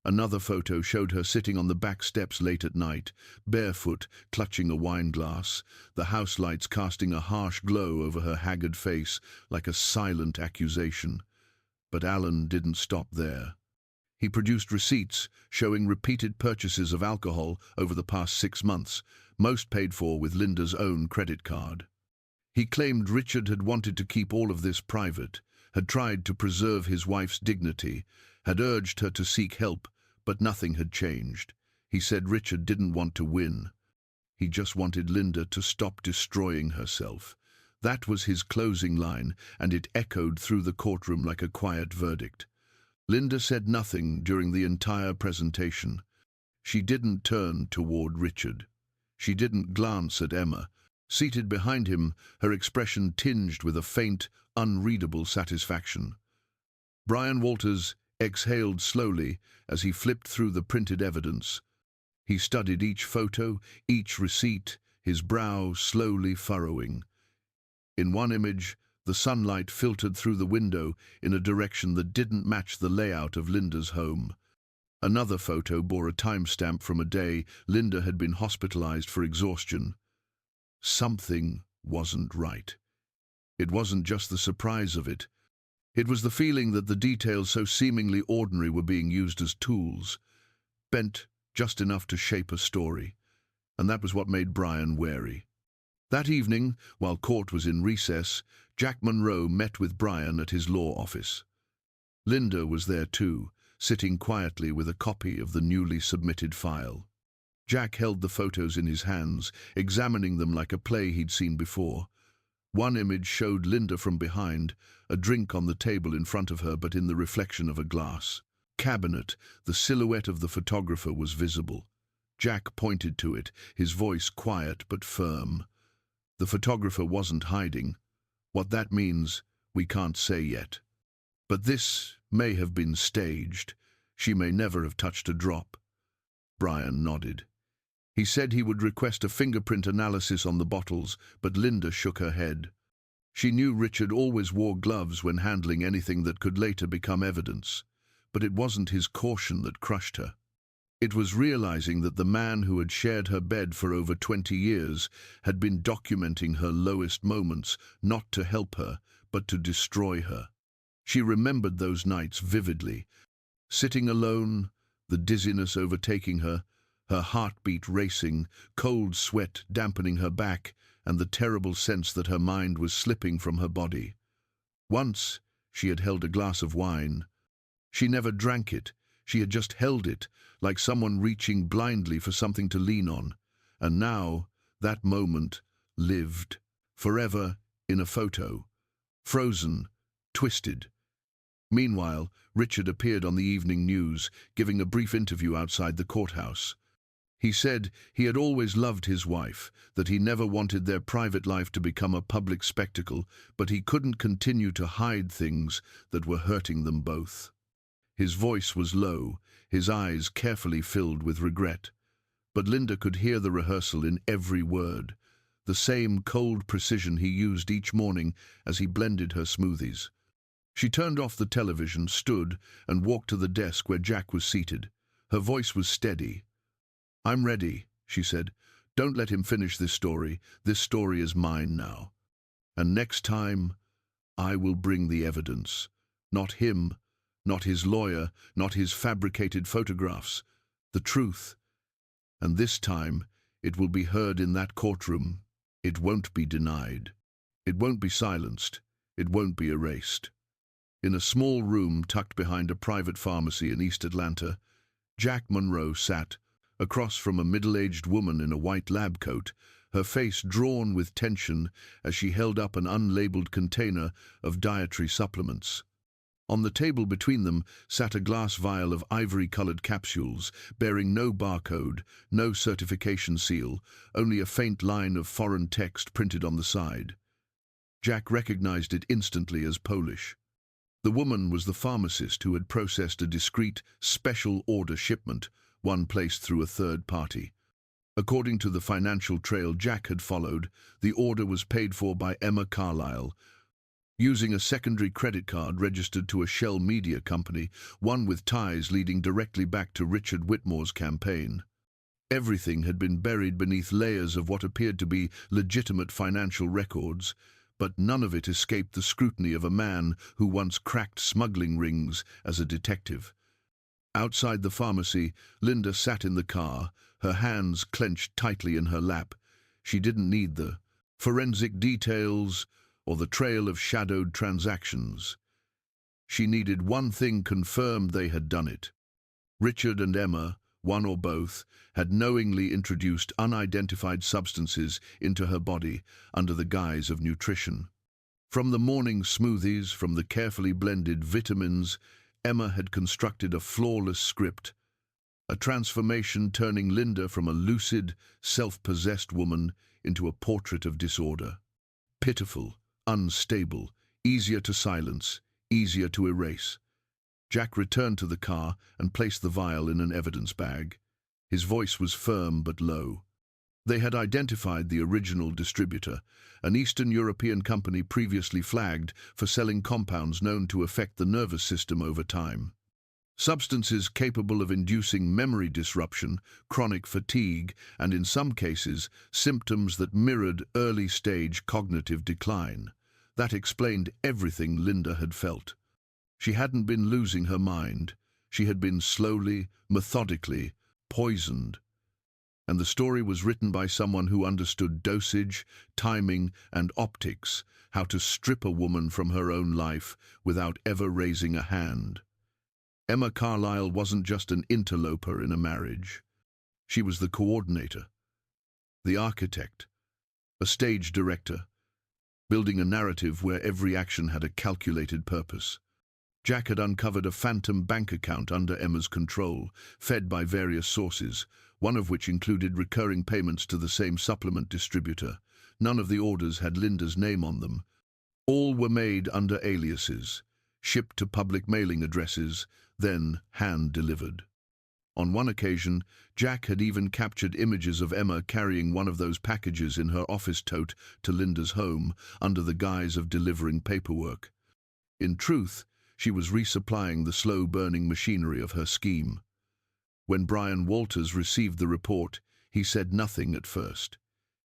Another photo showed her sitting on the back steps late at night, barefoot, clutching a wine glass, the house lights casting a harsh glow over her haggard face like a silent accusation. But Alan didn't stop there. He produced receipts showing repeated purchases of alcohol over the past 6 months, most paid for with Linda's own credit card. He claimed Richard had wanted to keep all of this private, had tried to preserve his wife's dignity, had urged her to seek help, but nothing had changed. He said Richard didn't want to win. He just wanted Linda to stop destroying herself. That was his closing line, and it echoed through the courtroom like a quiet verdict. Linda said nothing during the entire presentation. She didn't turn toward Richard. She didn't glance at Emma. Seated behind him, her expression tinged with a faint, unreadable satisfaction. Brian Walters exhaled slowly as he flipped through the printed evidence. He studied each photo, each receipt, his brow slowly furrowing. In one image, the sunlight filtered through the window in a direction that didn't match the layout of Linda's home. Another photo bore a timestamp from a day Linda had been hospitalized for exhaustion. Something wasn't right. It wasn't just the surprise of it. It was the feeling that the details so seemingly ordinary were being used as tools, bent just enough to shape a story. And that was what made Brian wary. That evening, while court was in recess, Jack Monroe met with Brian at his law office. Linda was there too, sitting quietly with a copy of the newly submitted file. Jack held the photos in his hands, examining them like a play he'd seen before. One image showed Linda from behind, a drink on the table in front of her but in the reflection of a glass cabinet. The silhouette of the photographer was visible. Jack pointed to it, his voice quiet but firm. The photographer wasn't hiding. What that means, we can't say yet. But this may have been staged. She may never have touched a drop. Brian nodded. He said he would request a fingerprint analysis on the bottles, but Linda shook her head. She knew Richard always wore gloves when handling anything that could later become evidence, but it wasn't his caution that crushed her. It was realizing that the man who had shared her bed for over 20 years had been documenting her lowest moments, not to help her, but to destroy her. She remembered those nights vividly, sitting alone, the dizziness overtaking her, her heartbeat racing, cold sweat dampening her back, and the terrible sense that her mind was slipping from her body. Once, she had held a glass of wine. She never drank it. She had just held it, like someone reaching blindly for something to lean on. And now, that moment lived, forever, in a photo. Frozen, twisted. Meanwhile, Richard appeared on the evening news, giving a brief interview outside the courthouse. He said he had always loved his wife, that he never wanted their private life to become a public spectacle, but he couldn't continue to hide things that were hurting them both. His voice was low, his eyes carefully filled with regret. But Linda could hear the rehearsal in every word, the same cold precision he used each morning as he blended her smoothies. She turned off the television, stood, and walked to the desk where Jack was seated. Her voice was steady. "I'm ready," she said. "Don't let him finish this story. This story is mine now. And next time, I will bring the evidence. Not him, not his lawyer, not his fabricated photographs. The truth. And this time, it will be heard in that courtroom. It won't be denied. It won't be silenced. It won't be erased." In a small room tucked behind a private pharmacy in East Atlanta, Jack Monroe sat, across from a middle-aged woman in a white lab coat, her face drawn with tension as she held up an unlabeled container of dietary supplements. On the table between them sat a glass vial of ivory-colored capsules, bearing no barcode, no certification seal, only a faint line of foreign text printed on the side. Jack recognized it instantly as Polish. The woman was the pharmacist who had processed a discreet, special order shipment, one placed through a third party. According to the financial trail Jack had followed, the order was paid for by Emma Carlisle, using a secondary credit card registered to a shell media company, one with ties leading directly back to Richard Whitmore's campaign. Everything had been buried beneath layers of what appeared to be legitimate financial records, but none of it escaped the scrutiny of a man who once cracked smuggling rings as a detective. Outside the pharmacy, Linda sat in the car, her hands clenched tightly in her lap. She didn't need the forensic details or the trail of shadowed transactions. She needed one thing confirmed: they had done it. Richard and Emma, one or both, had knowingly introduced unidentified substances into her body under the guise of nutrition. From the morning smoothies, from the carefully blended vitamins, Emma had constructed a flawless script, a transformation turning Linda from a lucid, self-possessed woman into a portrait of disorder. Pitiful, unstable, easier to silence, easier to erase. Jack returned to the car and placed the vial in an evidence bag. His voice was firm but low. They had identified the original distributor, an Eastern European company previously flagged for selling compounds known to affect the nervous system over time. Substances capable of inducing memory disruption, chronic fatigue, and in some cases, symptoms that mirrored early-stage cognitive decline. That explained everything Linda had felt. She hadn't been losing her mind. She had been slowly, methodically, poisoned. And the story was written by someone who understood dosage, timing, and optics, how to strip a woman from her own life without ever raising a hand. Emma Carlisle wasn't just an interloper in a marriage. She was the coordinator, the architect, a stage director, building a narrative where every action had a calculated purpose. Jack had uncovered a phantom bank account under Emma's control, fed by various sources, one of which included recurring payments to the same supplement distributor. None of the orders had Linda's name on them. All were made under aliases, shipped to public mailing addresses, then hand-delivered. On one occasion, Jack had even captured images of Emma carrying one of those packages in her office tote to Linda's home under the guise of delivering paperwork. In truth, she was resupplying the slow-burning machinery of her scheme. When Brian Walters received the report, he said nothing at first.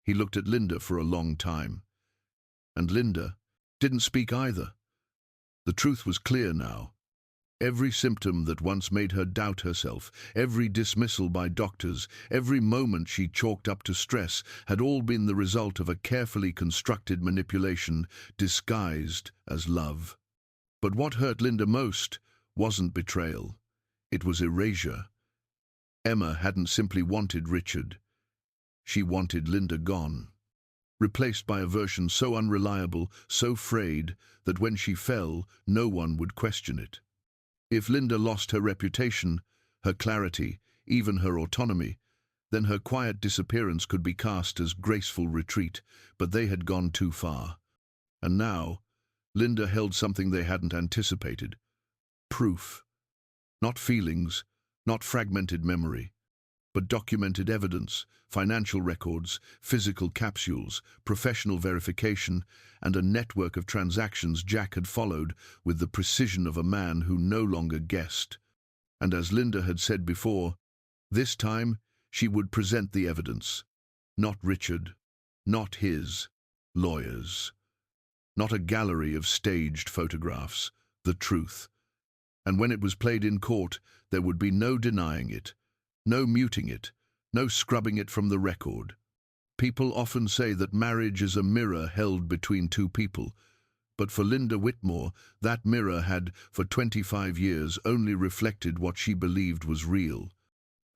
He looked at Linda for a long time. And Linda didn't speak either. The truth was clear now. Every symptom that once made her doubt herself, every dismissal by doctors, every moment she chalked up to stress had all been the result of a carefully constructed manipulation disguised as love. But what hurt Linda most wasn't betrayal. It was erasure. Emma hadn't simply wanted Richard. She wanted Linda gone, replaced by a version so unreliable, so frayed, that when she fell, no one would question it. If Linda lost her reputation, her clarity, even her autonomy, then her quiet disappearance could be cast as graceful retreat, but they had gone too far. And now, Linda held something they hadn't anticipated. Proof. Not feelings, not fragmented memory, but documented evidence, financial records, physical capsules, professional verification, and a network of transactions Jack had followed with the precision of a man who no longer guessed. And as Linda had said before, this time she would present the evidence. Not Richard, not his lawyers, not a gallery of staged photographs, the truth. And when it was played in court, there would be no denying it, no muting it, no scrubbing it from the record. People often say that marriage is a mirror held between two people, but for Linda Whitmore, that mirror had, for 25 years, only reflected what she believed was real.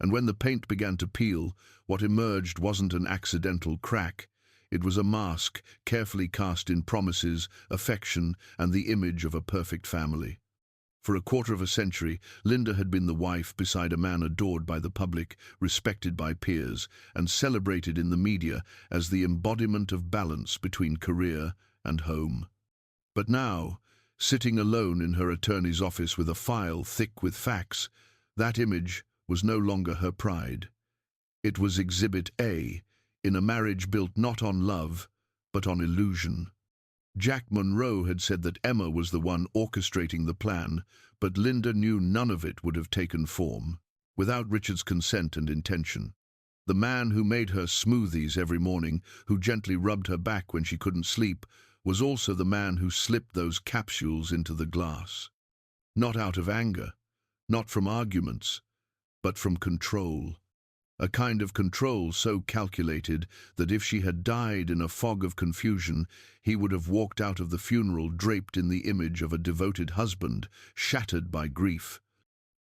And when the paint began to peel, what emerged wasn't an accidental crack. It was a mask carefully cast in promises, affection, and the image of a perfect family. For a quarter of a century, Linda had been the wife beside a man adored by the public, respected by peers, and celebrated in the media as the embodiment of balance between career and home. But now, sitting alone in her attorney's office with a file thick with facts, that image was no longer her pride. It was Exhibit A, in a marriage built not on love, but on illusion. Jack Monroe had said that Emma was the one orchestrating the plan, but Linda knew none of it would have taken form without Richard's consent and intention. The man who made her smoothies every morning, who gently rubbed her back when she couldn't sleep, was also the man who slipped those capsules into the glass. Not out of anger, not from arguments, but from control. A kind of control so calculated that if she had died in a fog of confusion, he would have walked out of the funeral draped in the image of a devoted husband, shattered by grief.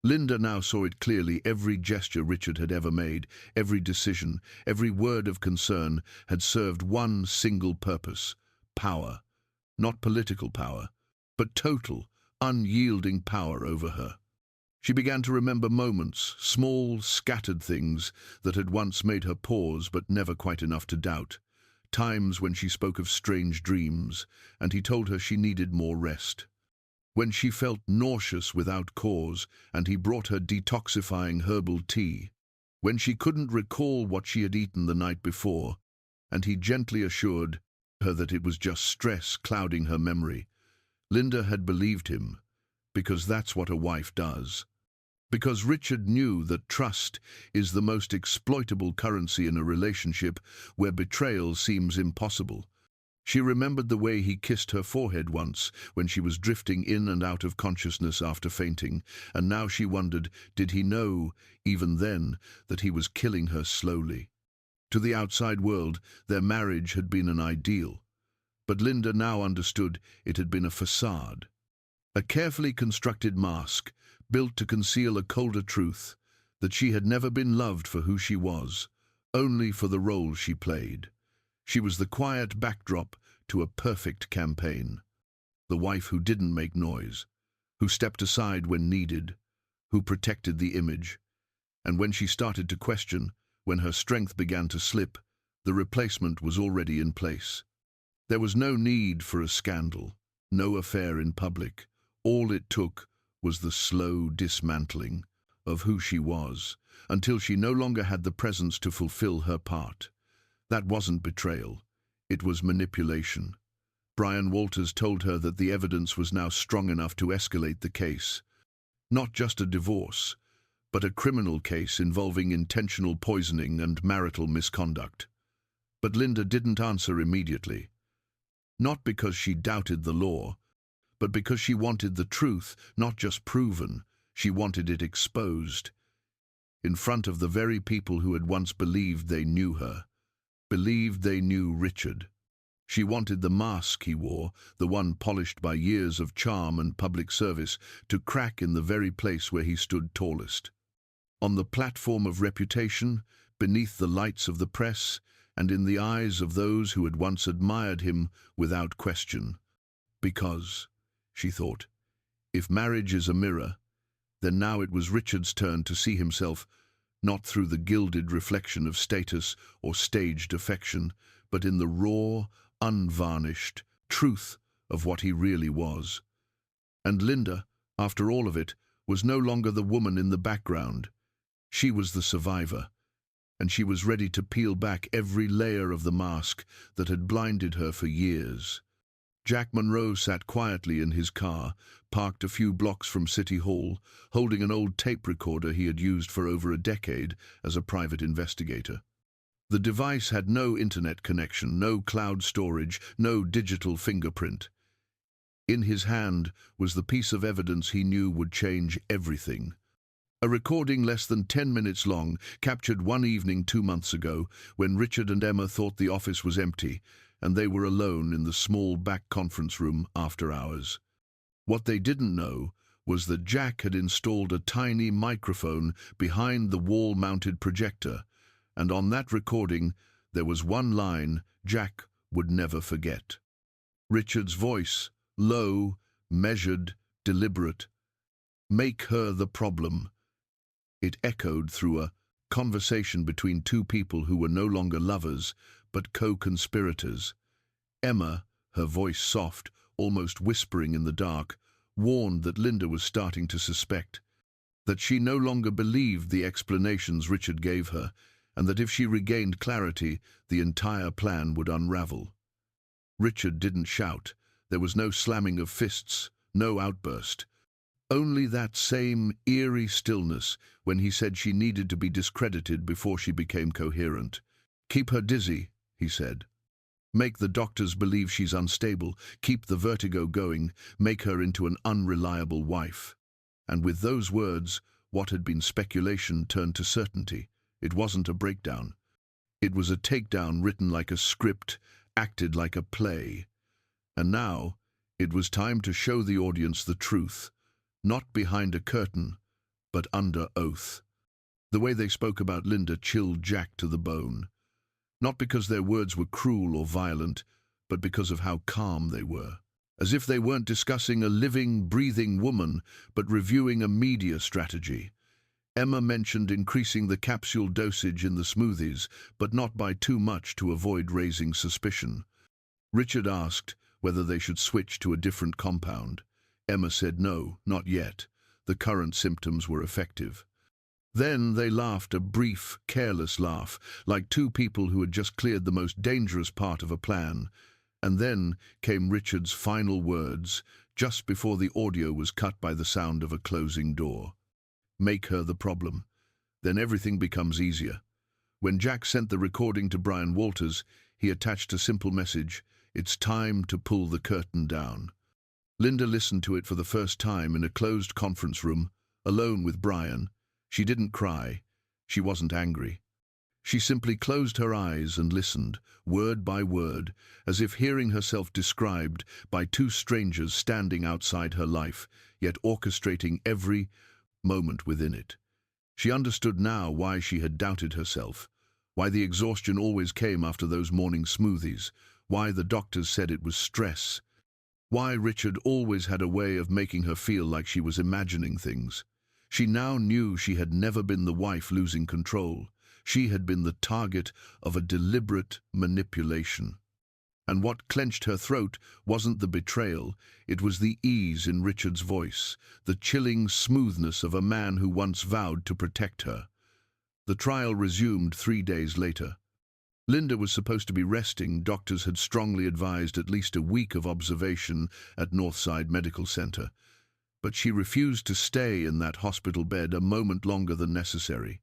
Linda now saw it clearly. Every gesture Richard had ever made, every decision, every word of concern had served one single purpose: power. Not political power, but total, unyielding power over her. She began to remember moments, small, scattered things that had once made her pause but never quite enough to doubt. Times when she spoke of strange dreams, and he told her she needed more rest. When she felt nauseous without cause, and he brought her detoxifying herbal tea. When she couldn't recall what she had eaten the night before, and he gently assured her that it was just stress clouding her memory. Linda had believed him, because that's what a wife does. Because Richard knew that trust is the most exploitable currency in a relationship where betrayal seems impossible. She remembered the way he kissed her forehead once when she was drifting in and out of consciousness after fainting, and now she wondered, did he know, even then, that he was killing her slowly? To the outside world, their marriage had been an ideal, but Linda now understood it had been a facade. A carefully constructed mask, built to conceal a colder truth, that she had never been loved for who she was, only for the role she played. She was the quiet backdrop to a perfect campaign. The wife who didn't make noise, who stepped aside when needed, who protected the image. And when she started to question, when her strength began to slip, the replacement was already in place. There was no need for a scandal, no affair in public. All it took was the slow dismantling of who she was, until she no longer had the presence to fulfill her part. That wasn't betrayal, it was manipulation. Brian Walters told her that the evidence was now strong enough to escalate the case. Not just a divorce, but a criminal case involving intentional poisoning and marital misconduct. But Linda didn't answer immediately. Not because she doubted the law, but because she wanted the truth, not just proven. She wanted it exposed, in front of the very people who had once believed they knew her, believed they knew Richard. She wanted the mask he wore, the one polished by years of charm and public service, to crack in the very place where he stood tallest. On the platform of reputation, beneath the lights of the press, and in the eyes of those who had once admired him without question. Because, she thought, if marriage is a mirror, then now it was Richard's turn to see himself, not through the gilded reflection of status or staged affection, but in the raw, unvarnished truth of what he really was. And Linda, after all of it, was no longer the woman in the background. She was the survivor, and she was ready to peel back every layer of the mask that had blinded her for years. Jack Monroe sat quietly in his car, parked a few blocks from City Hall, holding an old tape recorder he had used for over a decade as a private investigator. The device had no internet connection, no cloud storage, no digital fingerprint. In his hand was the piece of evidence he knew would change everything. A recording less than 10 minutes long, captured one evening 2 months ago, when Richard and Emma thought the office was empty, and they were alone in the small back conference room after hours. What they didn't know was that Jack had installed a tiny microphone behind the wall-mounted projector, and on that recording there was one line Jack would never forget. Richard's voice, low, measured, deliberate. "Make her the problem." It echoed through a conversation between two people who were no longer lovers, but co-conspirators. Emma, her voice soft, almost whispering in the dark, warned that Linda was starting to suspect, that she no longer believed the explanations Richard gave her, and that if she regained clarity, the entire plan would unravel. Richard didn't shout. There was no slamming of fists, no outburst. Only that same eerie stillness when he said she needed to be discredited before she became coherent. "Keep her dizzy," he said. "Make the doctors believe she's unstable, keep the vertigo going, make her into an unreliable wife." And with those words, what had been speculation turned to certainty. It wasn't a breakdown. It was a takedown written like a script, acted like a play. And now, it was time to show the audience the truth. Not behind a curtain, but under oath. The way they spoke about Linda chilled Jack to the bone. Not because their words were cruel or violent, but because of how calm they were. As if they weren't discussing a living, breathing woman, but reviewing a media strategy. Emma mentioned increasing the capsule dosage in the smoothies, but not by too much to avoid raising suspicion. Richard asked whether they should switch to a different compound. Emma said no, not yet. The current symptoms were effective. Then they laughed, a brief, careless laugh, like two people who had just cleared the most dangerous part of a plan. And then came Richard's final words, just before the audio was cut by the sound of a closing door. "Make her the problem. Then everything becomes easier." When Jack sent the recording to Brian Walters, he attached a simple message: "It's time to pull the curtain down." Linda listened to it for the first time in a closed conference room, alone with Brian. She didn't cry. She wasn't angry. She simply closed her eyes and listened, word by word, as if hearing herself described by two strangers standing outside her life, yet orchestrating every moment within it. She understood now why she had doubted herself, why the exhaustion always came after those morning smoothies, why the doctors said it was stress, why Richard always had a way of making her feel like she was imagining things. She now knew she had never been the wife losing control. She had been the target of a deliberate manipulation. And what clenched her throat wasn't the betrayal, it was the ease in Richard's voice, the chilling smoothness of a man who once vowed to protect her. The trial resumed 3 days later. Linda was supposed to be resting. Doctors had strongly advised at least a week of observation at Northside Medical Center. But she refused to stay in that hospital bed a moment longer than necessary.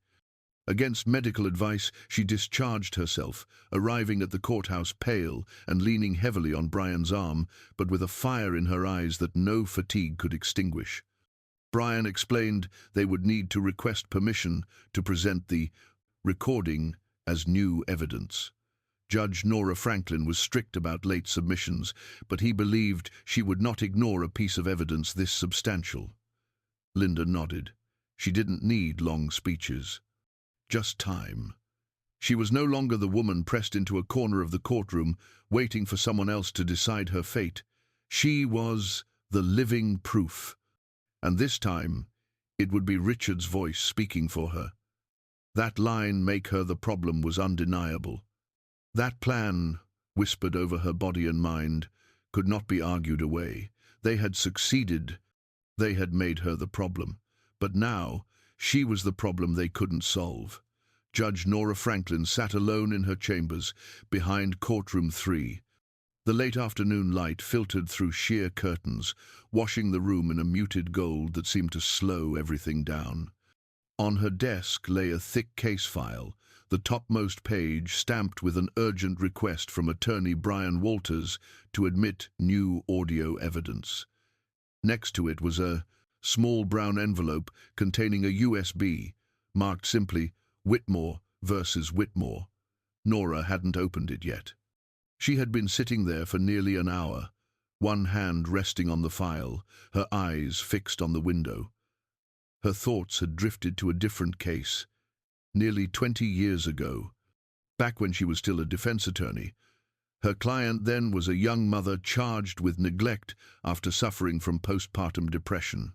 Against medical advice, she discharged herself, arriving at the courthouse pale and leaning heavily on Brian's arm, but with a fire in her eyes that no fatigue could extinguish. Brian explained they would need to request permission to present the recording as new evidence. Judge Nora Franklin was strict about late submissions, but he believed she would not ignore a piece of evidence this substantial. Linda nodded. She didn't need long speeches. Just time. She was no longer the woman pressed into a corner of the courtroom, waiting for someone else to decide her fate. She was the living proof. And this time, it would be Richard's voice speaking for her. That line, "make her the problem," was undeniable. That plan, whispered over her body and mind, could not be argued away. They had succeeded. They had made her the problem. But now, she was the problem they couldn't solve. Judge Nora Franklin sat alone in her chambers, behind courtroom 3. The late afternoon light filtered through sheer curtains, washing the room in a muted gold that seemed to slow everything down. On her desk lay a thick case file, the topmost page stamped with an urgent request from attorney Brian Walters to admit new audio evidence. Next to it was a small brown envelope containing a USB, marked simply Whitmore versus Whitmore. Nora hadn't opened it yet. She had been sitting there for nearly an hour, one hand resting on the file, her eyes fixed on the window. Her thoughts had drifted to a different case, nearly 20 years ago, back when she was still a defense attorney. Her client then was a young mother charged with neglect after suffering from postpartum depression.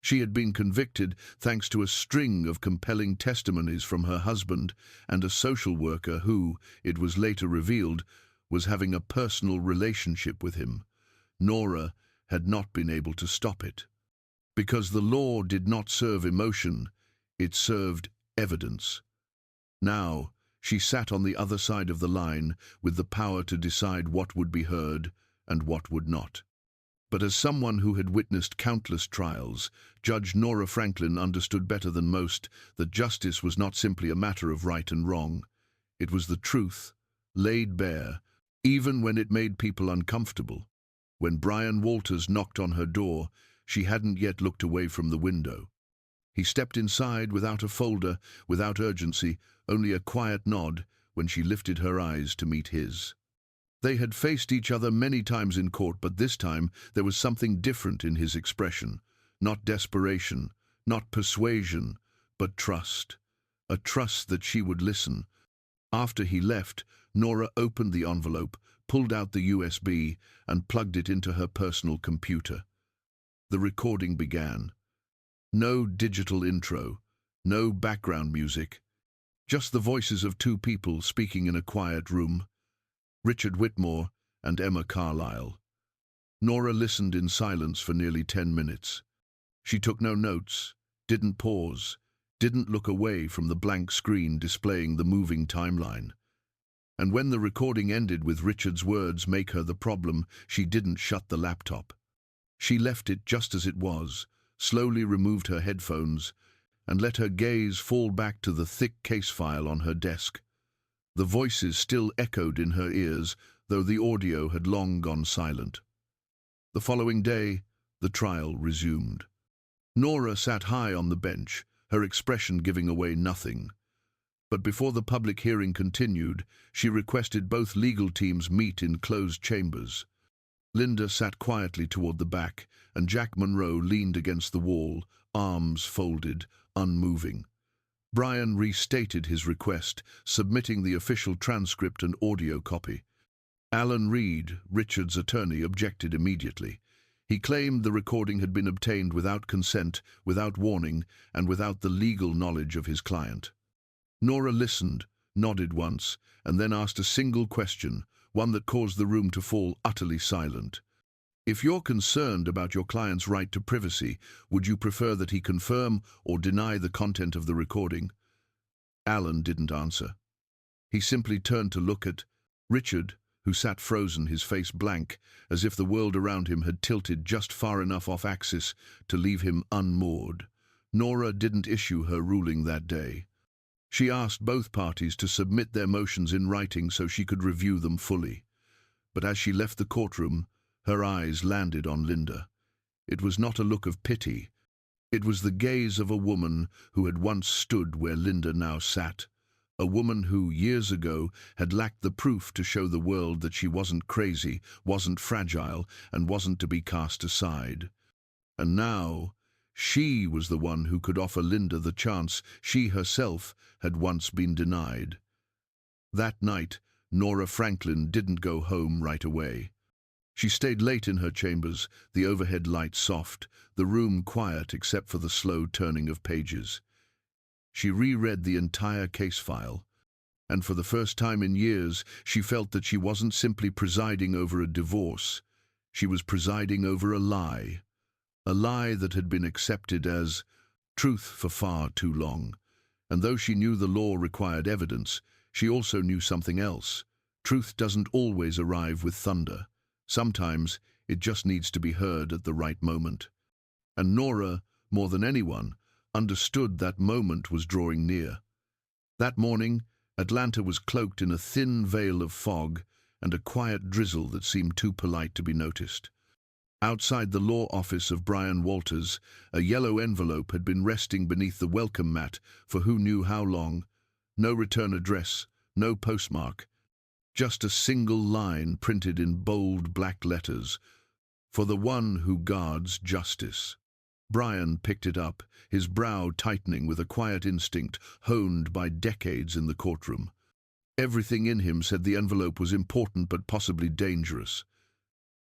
She had been convicted thanks to a string of compelling testimonies from her husband and a social worker who, it was later revealed, was having a personal relationship with him. Nora had not been able to stop it. Because the law did not serve emotion, it served evidence. Now, she sat on the other side of the line with the power to decide what would be heard and what would not. But as someone who had witnessed countless trials, Judge Nora Franklin understood better than most that justice was not simply a matter of right and wrong. It was the truth, laid bare, even when it made people uncomfortable. When Brian Walters knocked on her door, she hadn't yet looked away from the window. He stepped inside without a folder, without urgency, only a quiet nod when she lifted her eyes to meet his. They had faced each other many times in court, but this time there was something different in his expression. Not desperation, not persuasion, but trust. A trust that she would listen. After he left, Nora opened the envelope, pulled out the USB, and plugged it into her personal computer. The recording began. No digital intro, no background music, just the voices of two people speaking in a quiet room, Richard Whitmore and Emma Carlisle. Nora listened in silence for nearly 10 minutes. She took no notes, didn't pause, didn't look away from the blank screen displaying the moving timeline. And when the recording ended with Richard's words, "make her the problem," she didn't shut the laptop. She left it just as it was, slowly removed her headphones, and let her gaze fall back to the thick case file on her desk. The voices still echoed in her ears, though the audio had long gone silent. The following day, the trial resumed. Nora sat high on the bench, her expression giving away nothing. But before the public hearing continued, she requested both legal teams meet in closed chambers. Linda sat quietly toward the back, and Jack Monroe leaned against the wall, arms folded, unmoving. Brian restated his request, submitting the official transcript and audio copy. Alan Reed, Richard's attorney, objected immediately. He claimed the recording had been obtained without consent, without warning, and without the legal knowledge of his client. Nora listened, nodded once, and then asked a single question, one that caused the room to fall utterly silent. "If you're concerned about your client's right to privacy, would you prefer that he confirm or deny the content of the recording?" Alan didn't answer. He simply turned to look at Richard, who sat frozen, his face blank, as if the world around him had tilted just far enough off axis to leave him unmoored. Nora didn't issue her ruling that day. She asked both parties to submit their motions in writing so she could review them fully. But as she left the courtroom, her eyes landed on Linda. It was not a look of pity. It was the gaze of a woman who had once stood where Linda now sat. A woman who, years ago, had lacked the proof to show the world that she wasn't crazy, wasn't fragile, and wasn't to be cast aside. And now, she was the one who could offer Linda the chance she herself had once been denied. That night, Nora Franklin didn't go home right away. She stayed late in her chambers, the overhead light soft, the room quiet except for the slow turning of pages. She reread the entire case file, and for the first time in years, she felt that she wasn't simply presiding over a divorce. She was presiding over a lie that had been accepted as truth for far too long. And though she knew the law required evidence, she also knew something else. Truth doesn't always arrive with thunder. Sometimes it just needs to be heard at the right moment. And Nora, more than anyone, understood that moment was drawing near. That morning, Atlanta was cloaked in a thin veil of fog and a quiet drizzle that seemed too polite to be noticed. Outside the law office of Brian Walters, a yellow envelope had been resting beneath the welcome mat for who knew how long. No return address, no postmark, just a single line printed in bold black letters, "For the one who guards justice." Brian picked it up, his brow tightening with a quiet instinct honed by decades in the courtroom. Everything in him said the envelope was important but possibly dangerous.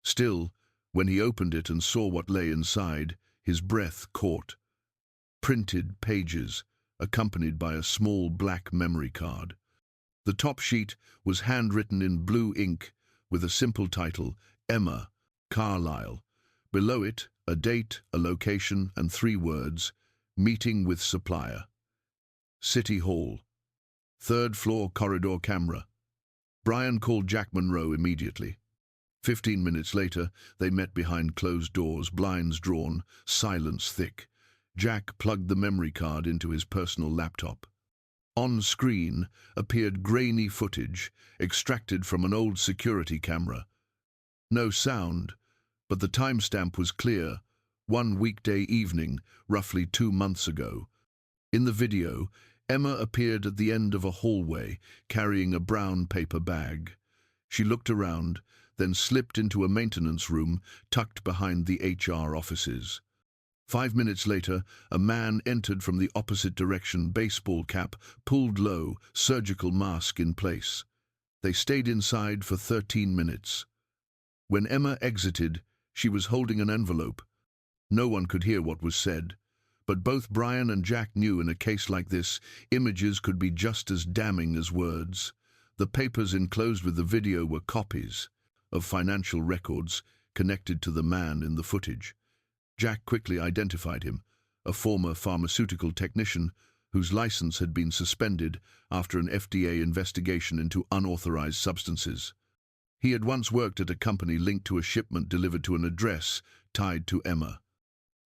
Still, when he opened it and saw what lay inside, his breath caught. Printed pages, accompanied by a small black memory card. The top sheet was handwritten in blue ink with a simple title, Emma Carlisle. Below it, a date, a location, and 3 words, meeting with supplier. City Hall. 3rd floor corridor camera. Brian called Jack Monroe immediately. 15 minutes later, they met behind closed doors, blinds drawn, silence thick. Jack plugged the memory card into his personal laptop. On screen appeared grainy footage, extracted from an old security camera. No sound, but the timestamp was clear, one weekday evening, roughly 2 months ago. In the video, Emma appeared at the end of a hallway, carrying a brown paper bag. She looked around, then slipped into a maintenance room tucked behind the HR offices. 5 minutes later, a man entered from the opposite direction, baseball cap pulled low, surgical mask in place. They stayed inside for 13 minutes. When Emma exited, she was holding an envelope. No one could hear what was said, but both Brian and Jack knew in a case like this, images could be just as damning as words. The papers enclosed with the video were copies of financial records connected to the man in the footage. Jack quickly identified him, a former pharmaceutical technician whose license had been suspended after an FDA investigation into unauthorized substances. He had once worked at a company linked to a shipment delivered to an address tied to Emma.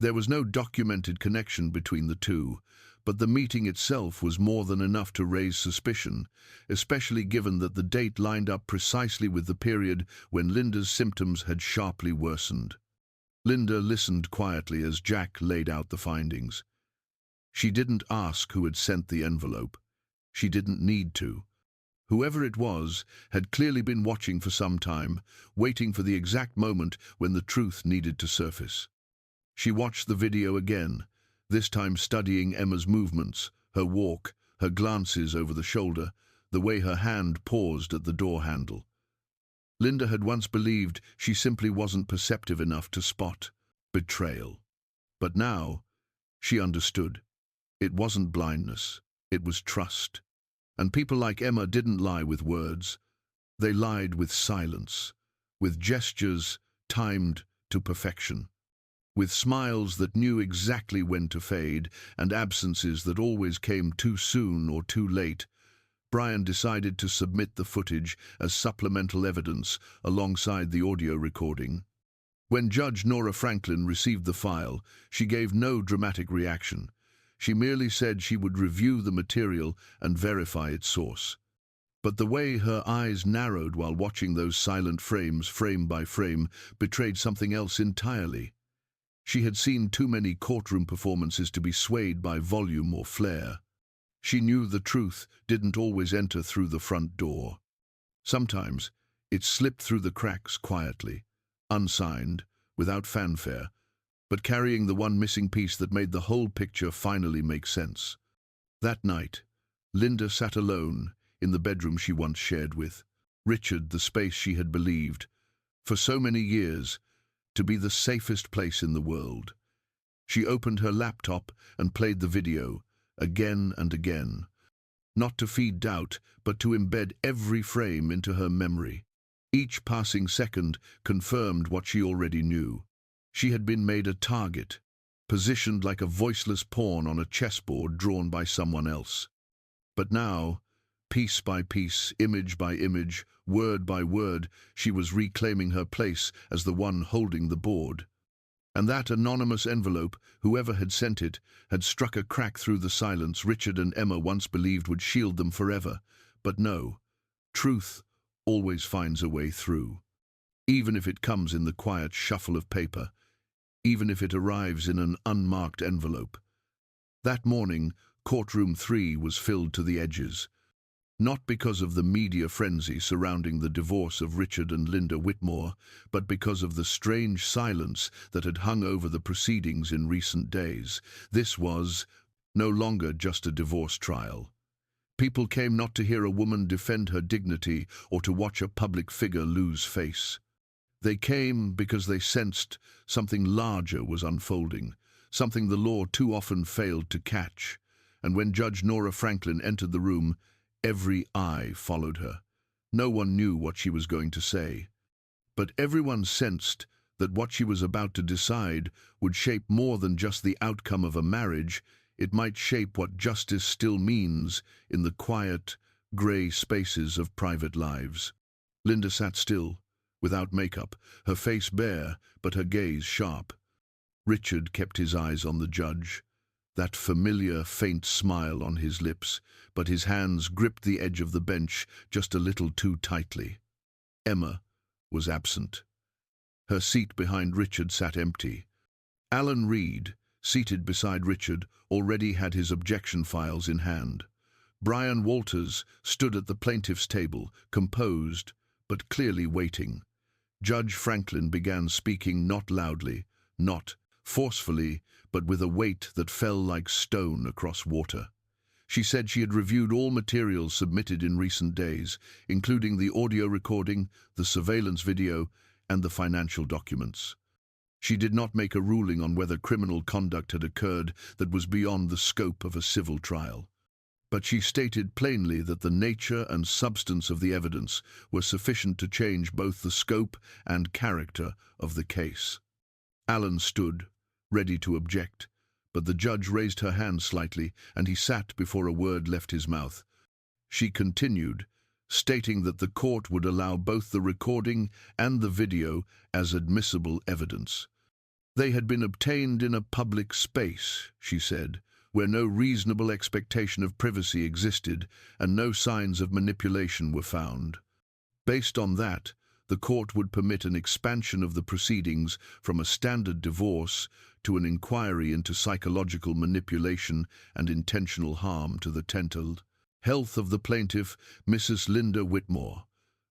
There was no documented connection between the two, but the meeting itself was more than enough to raise suspicion, especially given that the date lined up precisely with the period when Linda's symptoms had sharply worsened. Linda listened quietly as Jack laid out the findings. She didn't ask who had sent the envelope. She didn't need to. Whoever it was had clearly been watching for some time, waiting for the exact moment when the truth needed to surface. She watched the video again, this time studying Emma's movements, her walk, her glances over the shoulder, the way her hand paused at the door handle. Linda had once believed she simply wasn't perceptive enough to spot betrayal. But now, she understood. It wasn't blindness, it was trust. And people like Emma didn't lie with words. They lied with silence, with gestures timed to perfection, with smiles that knew exactly when to fade, and absences that always came too soon or too late. Brian decided to submit the footage as supplemental evidence alongside the audio recording. When Judge Nora Franklin received the file, she gave no dramatic reaction. She merely said she would review the material and verify its source. But the way her eyes narrowed while watching those silent frames, frame by frame, betrayed something else entirely. She had seen too many courtroom performances to be swayed by volume or flair. She knew the truth didn't always enter through the front door. Sometimes it slipped through the cracks quietly, unsigned, without fanfare, but carrying the one missing piece that made the whole picture finally make sense. That night, Linda sat alone in the bedroom she once shared with Richard, the space she had believed, for so many years, to be the safest place in the world. She opened her laptop and played the video, again and again, not to feed doubt, but to embed every frame into her memory. Each passing second confirmed what she already knew. She had been made a target, positioned like a voiceless pawn on a chessboard drawn by someone else. But now, piece by piece, image by image, word by word, she was reclaiming her place as the one holding the board. And that anonymous envelope, whoever had sent it, had struck a crack through the silence Richard and Emma once believed would shield them forever. But no, truth always finds a way through. Even if it comes in the quiet shuffle of paper, even if it arrives in an unmarked envelope. That morning, courtroom 3 was filled to the edges. Not because of the media frenzy surrounding the divorce of Richard and Linda Whitmore, but because of the strange silence that had hung over the proceedings in recent days. This was no longer just a divorce trial. People came not to hear a woman defend her dignity or to watch a public figure lose face. They came because they sensed something larger was unfolding, something the law too often failed to catch. And when Judge Nora Franklin entered the room, every eye followed her. No one knew what she was going to say. But everyone sensed that what she was about to decide would shape more than just the outcome of a marriage. It might shape what justice still means in the quiet, grey spaces of private lives. Linda sat still, without makeup, her face bare, but her gaze sharp. Richard kept his eyes on the judge, that familiar, faint smile on his lips, but his hands gripped the edge of the bench just a little too tightly. Emma was absent. Her seat behind Richard sat empty. Alan Reed, seated beside Richard, already had his objection files in hand. Brian Walters stood at the plaintiff's table, composed, but clearly waiting. Judge Franklin began speaking, not loudly, not forcefully, but with a weight that fell like stone across water. She said she had reviewed all materials submitted in recent days, including the audio recording, the surveillance video, and the financial documents. She did not make a ruling on whether criminal conduct had occurred that was beyond the scope of a civil trial. But she stated plainly that the nature and substance of the evidence were sufficient to change both the scope and character of the case. Alan stood, ready to object, but the judge raised her hand slightly, and he sat before a word left his mouth. She continued, stating that the court would allow both the recording and the video as admissible evidence. They had been obtained in a public space, she said, where no reasonable expectation of privacy existed and no signs of manipulation were found. Based on that, the court would permit an expansion of the proceedings from a standard divorce to an inquiry into psychological manipulation and intentional harm to the mental health of the plaintiff, Mrs. Linda Whitmore.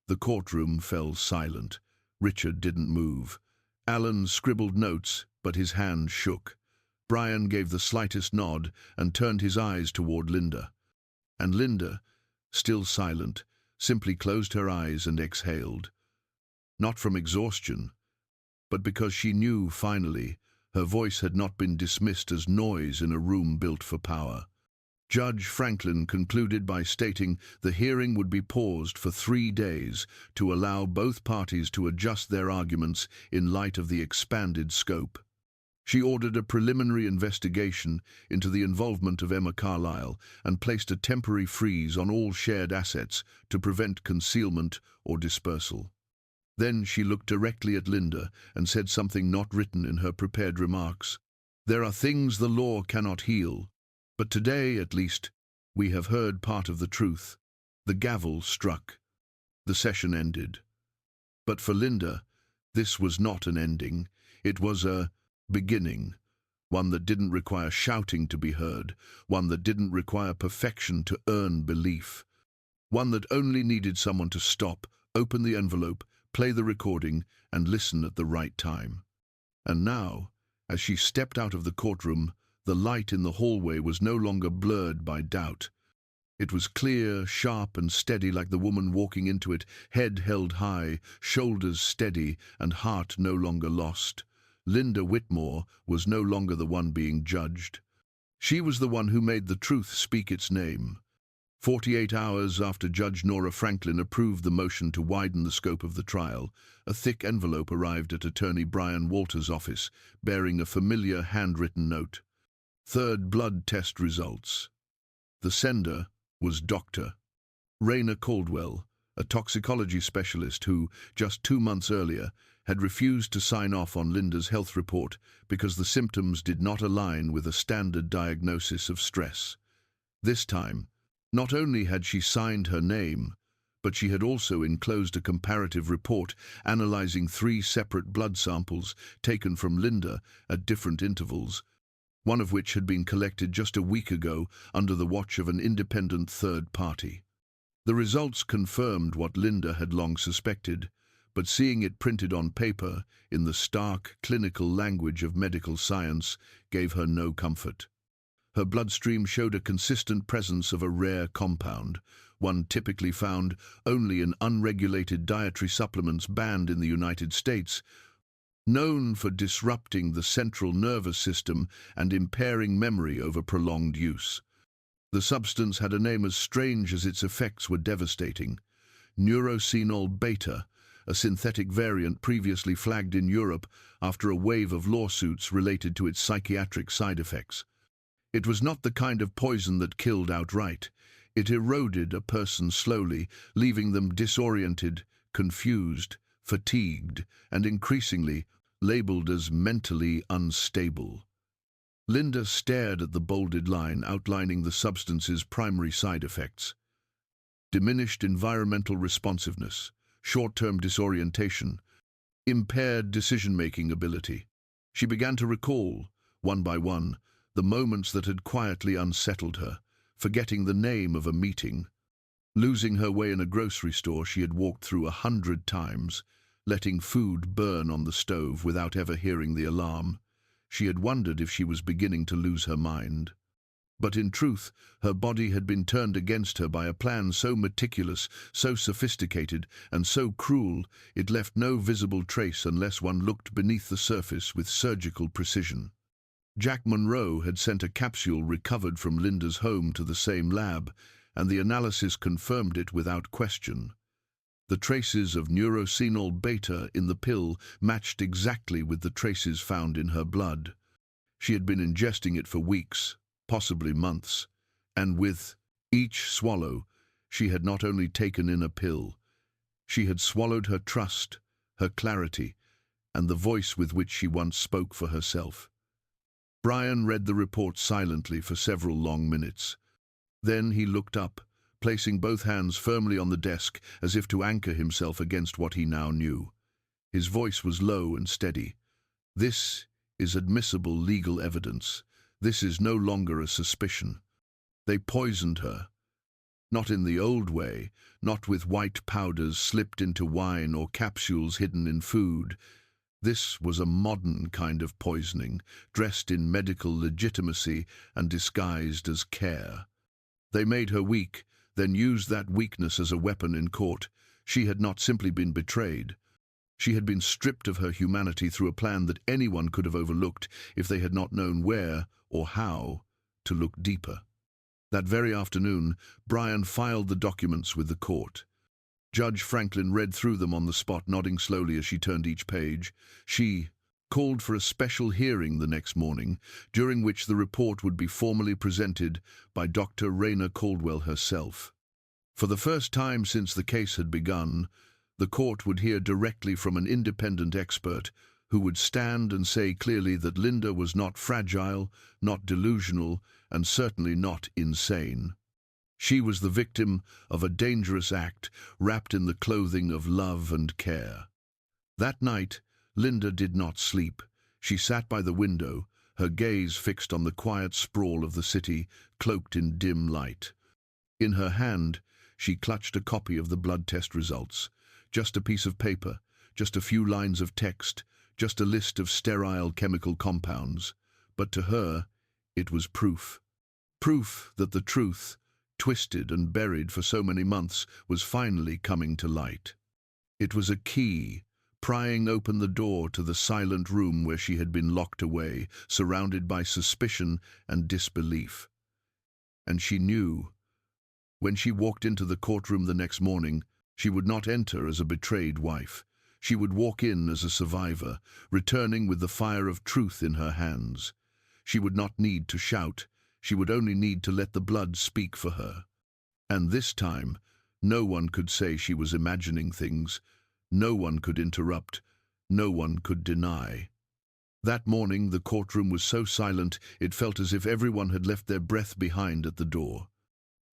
The courtroom fell silent. Richard didn't move. Alan scribbled notes, but his hand shook. Brian gave the slightest nod and turned his eyes toward Linda. And Linda, still silent, simply closed her eyes and exhaled. Not from exhaustion, but because she knew, finally, her voice had not been dismissed as noise in a room built for power. Judge Franklin concluded by stating the hearing would be paused for 3 days to allow both parties to adjust their arguments in light of the expanded scope. She ordered a preliminary investigation into the involvement of Emma Carlisle and placed a temporary freeze on all shared assets to prevent concealment or dispersal. Then she looked directly at Linda and said something not written in her prepared remarks. "There are things the law cannot heal, But today, at least, we have heard part of the truth. The gavel struck. The session ended. But for Linda, this was not an ending. It was a beginning, one that didn't require shouting to be heard, one that didn't require perfection to earn belief, one that only needed someone to stop, open the envelope, play the recording, and listen at the right time. And now, as she stepped out of the courtroom, the light in the hallway was no longer blurred by doubt. It was clear, sharp, and steady like the woman walking into it, head held high, shoulders steady, and heart no longer lost. Linda Whitmore was no longer the one being judged. She was the one who made the truth speak its name. 48 hours after Judge Nora Franklin approved the motion to widen the scope of the trial, a thick envelope arrived at Attorney Brian Walters' office, bearing a familiar handwritten note. Third blood test results. The sender was Dr. Raina Caldwell, a toxicology specialist who, just 2 months earlier, had refused to sign off on Linda's health report because the symptoms did not align with a standard diagnosis of stress. This time, not only had she signed her name, but she had also enclosed a comparative report analyzing 3 separate blood samples taken from Linda at different intervals, one of which had been collected just a week ago under the watch of an independent third party. The results confirmed what Linda had long suspected, but seeing it printed on paper in the stark, clinical language of medical science gave her no comfort. Her bloodstream showed a consistent presence of a rare compound, one typically found only in unregulated dietary supplements banned in the United States, known for disrupting the central nervous system and impairing memory over prolonged use. The substance had a name as strange as its effects were devastating: neurosenol beta, a synthetic variant previously flagged in Europe after a wave of lawsuits related to its psychiatric side effects. It was not the kind of poison that killed outright. It eroded a person slowly, leaving them disoriented, confused, fatigued, and increasingly labeled as mentally unstable. Linda stared at the bolded line outlining the substance's primary side effects: diminished environmental responsiveness, short-term disorientation, impaired decision-making ability. She began to recall, one by one, the moments that had quietly unsettled her, forgetting the name of a meeting, losing her way in a grocery store she had walked through 100 times, letting food burn on the stove without ever hearing the alarm. She had wondered if she was beginning to lose her mind. But in truth, her body had been turned against her by a plan so meticulous, so sophisticated, and so cruel, it left no visible trace unless one looked beneath the surface with surgical precision. Jack Monroe had sent a capsule recovered from Linda's home to the same lab, and the analysis confirmed it without question. The traces of neurosenol beta in the pill matched exactly with the traces found in her blood. She had been ingesting it for weeks, possibly months, and with each swallow, she had not only taken in a pill, she had swallowed her trust, her clarity, and the voice with which she once spoke for herself. Brian read the report silently for several long minutes. Then he looked up, placing both hands firmly on the desk as if to anchor himself against what he now knew. His voice was low and steady. "This is admissible legal evidence. This is no longer a suspicion. They poisoned her. Not in the old way, not with white powders slipped into wine or capsules hidden in food. This was a modern kind of poisoning, dressed in medical legitimacy and disguised as care. They made her weak, then used that weakness as a weapon in court. She had not simply been betrayed. She had been stripped of her humanity through a plan that anyone could have overlooked if they had not known where or how to look deeper. That very afternoon, Brian filed the documents with the court. Judge Franklin read through them on the spot, nodding slowly as she turned each page. She called for a special hearing the next morning, during which the report would be formally presented by Dr. Raina Caldwell herself. For the first time since the case had begun, the court would hear directly from an independent expert, who would stand and say clearly that Linda was not fragile, not delusional, and certainly not insane. She was the victim of a dangerous act wrapped in the clothing of love and care. That night, Linda did not sleep. She sat by the window, her gaze fixed on the quiet sprawl of the city, cloaked in dim light. In her hand, she clutched a copy of the blood test results. Just a piece of paper, just a few lines of text, just a list of sterile chemical compounds. But to her, it was proof. Proof that the truth, twisted and buried for so many months, was finally coming to light. It was a key, prying open the door to the silent room where she had been locked away, surrounded by suspicion and disbelief. And she knew. When she walked into the courtroom the next morning, she would not enter as a betrayed wife. She would walk in as a survivor, returning with the fire of truth in her hands. She would not need to shout. She would only need to let the blood speak for her. And this time, no one could say she was imagining things. No one could interrupt. No one could deny. That morning, the courtroom was so silent it felt as if everyone had left their breath behind at the door.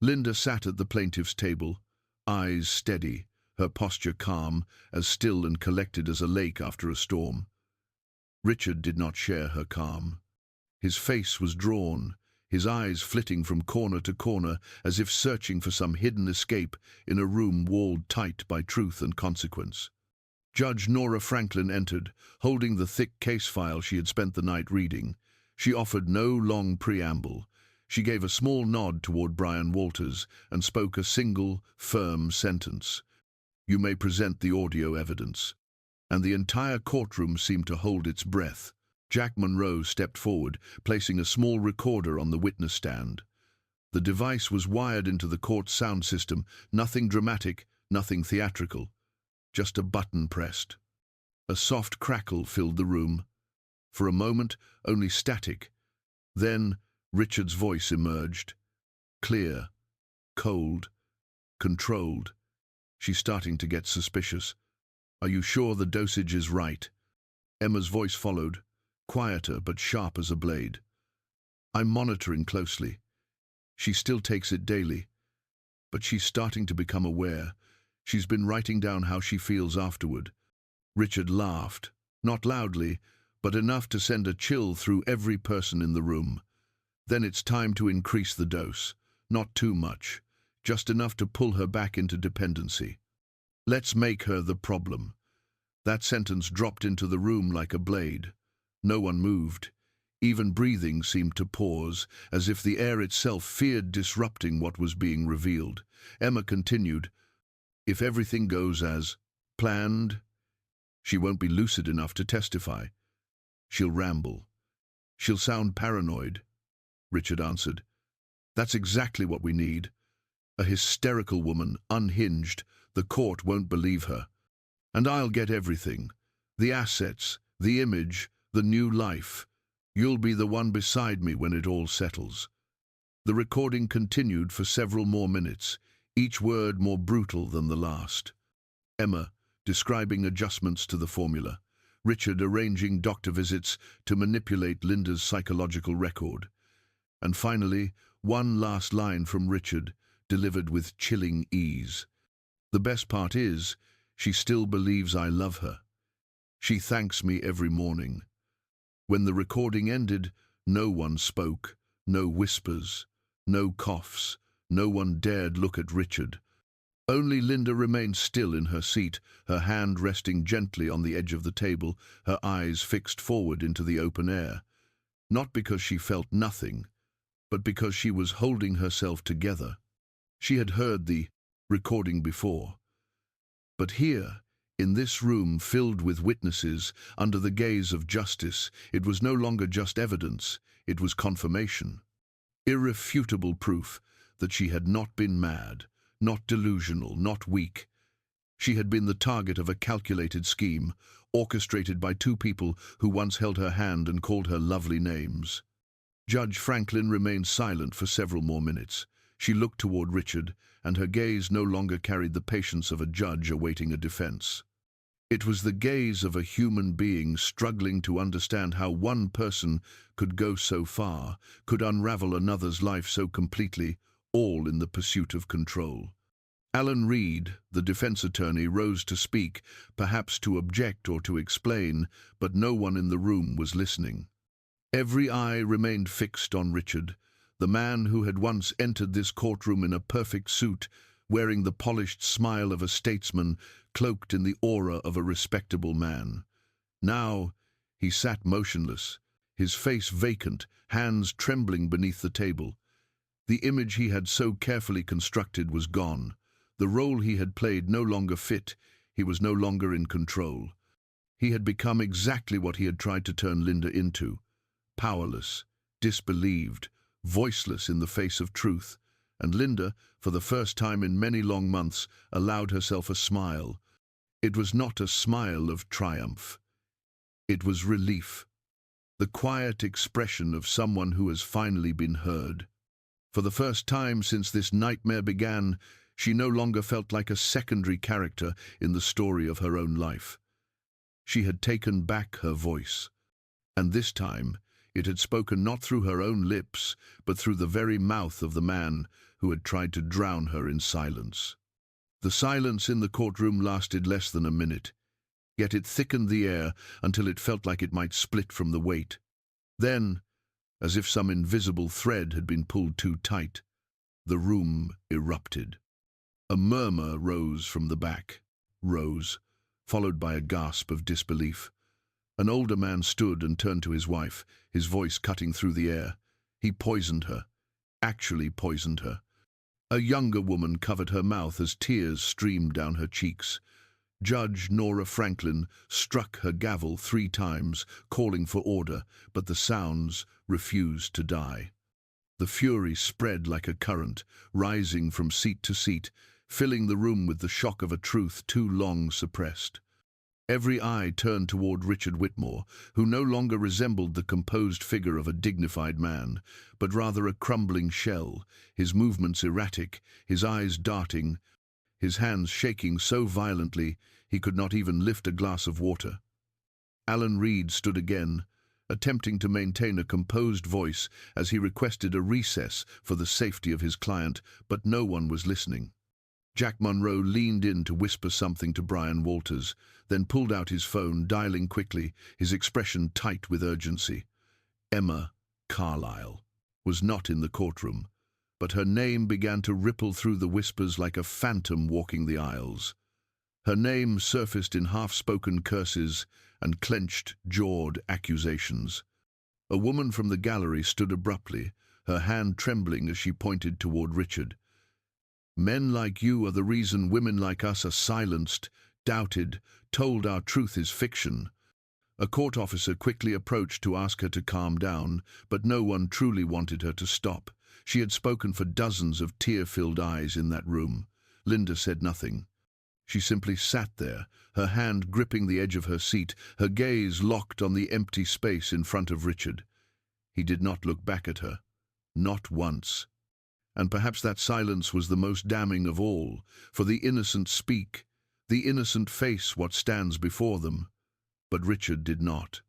Linda sat at the plaintiff's table, eyes steady, her posture calm, as still and collected as a lake after a storm. Richard did not share her calm. His face was drawn, his eyes flitting from corner to corner as if searching for some hidden escape in a room walled tight by truth and consequence. Judge Nora Franklin entered, holding the thick case file she had spent the night reading. She offered no long preamble. She gave a small nod toward Brian Walters and spoke a single, firm sentence. "You may present the audio evidence." And the entire courtroom seemed to hold its breath. Jack Monroe stepped forward, placing a small recorder on the witness stand. The device was wired into the court's sound system, nothing dramatic, nothing theatrical, just a button pressed. A soft crackle filled the room. For a moment, only static. Then, Richard's voice emerged. Clear, cold, controlled. She's starting to get suspicious. "Are you sure the dosage is right?" Emma's voice followed, quieter but sharp as a blade. "I'm monitoring closely. She still takes it daily. But she's starting to become aware. She's been writing down how she feels afterward." Richard laughed, not loudly, but enough to send a chill through every person in the room. "Then it's time to increase the dose. Not too much, just enough to pull her back into dependency. Let's make her the problem." That sentence dropped into the room like a blade. No one moved. Even breathing seemed to pause, as if the air itself feared disrupting what was being revealed. Emma continued, "If everything goes as planned, she won't be lucid enough to testify. She'll ramble. She'll sound paranoid." Richard answered, "That's exactly what we need. A hysterical woman, unhinged. The court won't believe her. And I'll get everything. The assets, the image, the new life. You'll be the one beside me when it all settles." The recording continued for several more minutes, each word more brutal than the last. Emma describing adjustments to the formula. Richard arranging doctor visits to manipulate Linda's psychological record. And finally, one last line from Richard, delivered with chilling ease. "The best part is, she still believes I love her. She thanks me every morning." When the recording ended, no one spoke, no whispers, no coughs, no one dared look at Richard. Only Linda remained still in her seat, her hand resting gently on the edge of the table, her eyes fixed forward into the open air. Not because she felt nothing, but because she was holding herself together. She had heard the recording before. But here, in this room filled with witnesses, under the gaze of justice, it was no longer just evidence, it was confirmation. Irrefutable proof that she had not been mad, not delusional, not weak. She had been the target of a calculated scheme, orchestrated by two people who once held her hand and called her lovely names. Judge Franklin remained silent for several more minutes. She looked toward Richard, and her gaze no longer carried the patience of a judge awaiting a defense. It was the gaze of a human being struggling to understand how one person could go so far, could unravel another's life so completely, all in the pursuit of control. Alan Reed, the defense attorney, rose to speak, perhaps to object or to explain, but no one in the room was listening. Every eye remained fixed on Richard, the man who had once entered this courtroom in a perfect suit, wearing the polished smile of a statesman, cloaked in the aura of a respectable man. Now he sat motionless, his face vacant, hands trembling beneath the table. The image he had so carefully constructed was gone. The role he had played no longer fit, he was no longer in control. He had become exactly what he had tried to turn Linda into: powerless, disbelieved, voiceless in the face of truth. And Linda, for the first time in many long months, allowed herself a smile. It was not a smile of triumph. It was relief, the quiet expression of someone who has finally been heard. For the first time since this nightmare began, she no longer felt like a secondary character in the story of her own life. She had taken back her voice, and this time it had spoken not through her own lips, but through the very mouth of the man who had tried to drown her in silence. The silence in the courtroom lasted less than a minute, yet it thickened the air until it felt like it might split from the weight. Then, as if some invisible thread had been pulled too tight, the room erupted. A murmur rose from the back, followed by a gasp of disbelief. An older man stood and turned to his wife, his voice cutting through the air. He poisoned her, actually poisoned her. A younger woman covered her mouth as tears streamed down her cheeks. Judge Nora Franklin struck her gavel 3 times, calling for order, but the sounds refused to die. The fury spread like a current, rising from seat to seat, filling the room with the shock of a truth too long suppressed. Every eye turned toward Richard Whitmore, who no longer resembled the composed figure of a dignified man, but rather a crumbling shell, his movements erratic, his eyes darting, his hands shaking so violently he could not even lift a glass of water. Alan Reed stood again, attempting to maintain a composed voice as he requested a recess for the safety of his client, but no one was listening. Jack Monroe leaned in to whisper something to Brian Walters, then pulled out his phone, dialing quickly, his expression tight with urgency. Emma Carlisle was not in the courtroom, but her name began to ripple through the whispers like a phantom walking the aisles. Her name surfaced in half-spoken curses and clenched-jawed accusations. A woman from the gallery stood abruptly, her hand trembling as she pointed toward Richard. Men like you are the reason women like us are silenced, doubted, told our truth is fiction. A court officer quickly approached to ask her to calm down, but no one truly wanted her to stop. She had spoken for dozens of tear-filled eyes in that room. Linda said nothing. She simply sat there, her hand gripping the edge of her seat, her gaze locked on the empty space in front of Richard. He did not look back at her. Not once. And perhaps that silence was the most damning of all, for the innocent speak, the innocent face what stands before them. But Richard did not.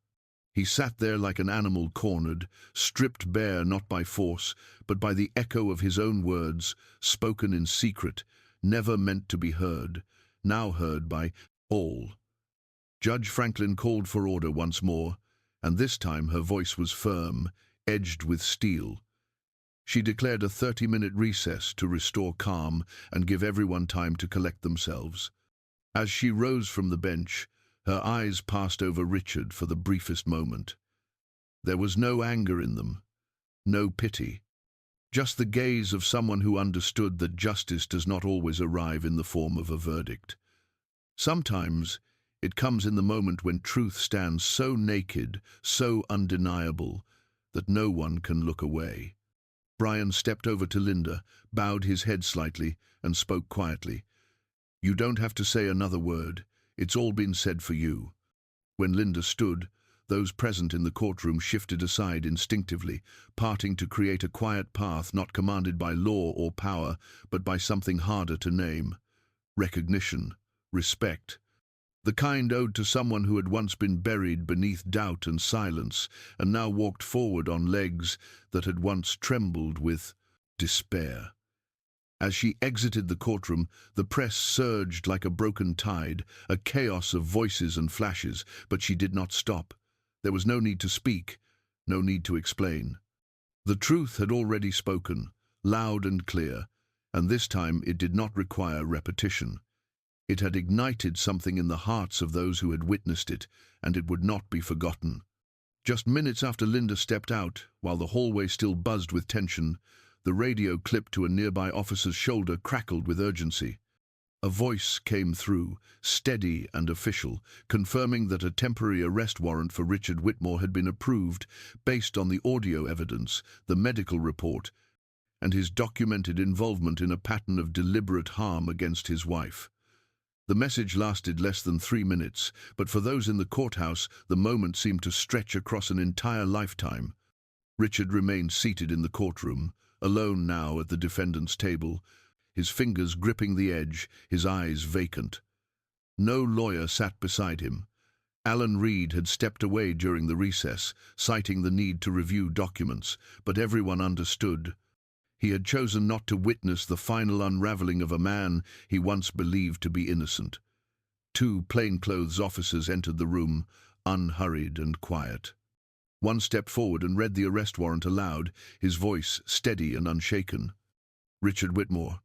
He sat there like an animal cornered, stripped bare not by force, but by the echo of his own words, spoken in secret, never meant to be heard, now heard by all. Judge Franklin called for order once more, and this time her voice was firm, edged with steel. She declared a 30-minute recess to restore calm and give everyone time to collect themselves. As she rose from the bench, her eyes passed over Richard for the briefest moment. There was no anger in them, no pity, just the gaze of someone who understood that justice does not always arrive in the form of a verdict. Sometimes it comes in the moment when truth stands so naked, so undeniable, that no one can look away. Brian stepped over to Linda, bowed his head slightly, and spoke quietly. "You don't have to say another word. It's all been said for you." When Linda stood, those present in the courtroom shifted aside instinctively, parting to create a quiet path not commanded by law or power, but by something harder to name: recognition, respect. the kind owed to someone who had once been buried beneath doubt and silence, and now walked forward on legs that had once trembled with despair. As she exited the courtroom, the press surged like a broken tide, a chaos of voices and flashes, but she did not stop. There was no need to speak, no need to explain. The truth had already spoken, loud and clear, and this time it did not require repetition. It had ignited something in the hearts of those who had witnessed it, and it would not be forgotten. Just minutes after Linda stepped out, while the hallway still buzzed with tension, the radio clipped to a nearby officer's shoulder crackled with urgency. A voice came through, steady and official, confirming that a temporary arrest warrant for Richard Whitmore had been approved based on the audio evidence, the medical report, and his documented involvement in a pattern of deliberate harm against his wife. The message lasted less than 3 minutes, but for those in the courthouse, the moment seemed to stretch across an entire lifetime. Richard remained seated in the courtroom, alone now at the defendant's table, his fingers gripping the edge, his eyes vacant. No lawyer sat beside him. Alan Reed had stepped away during the recess, citing the need to review documents, but everyone understood. He had chosen not to witness the final unraveling of a man he once believed to be innocent. 2 plainclothes officers entered the room, unhurried and quiet. One stepped forward and read the arrest warrant aloud, his voice steady and unshaken. "Richard Whitmore,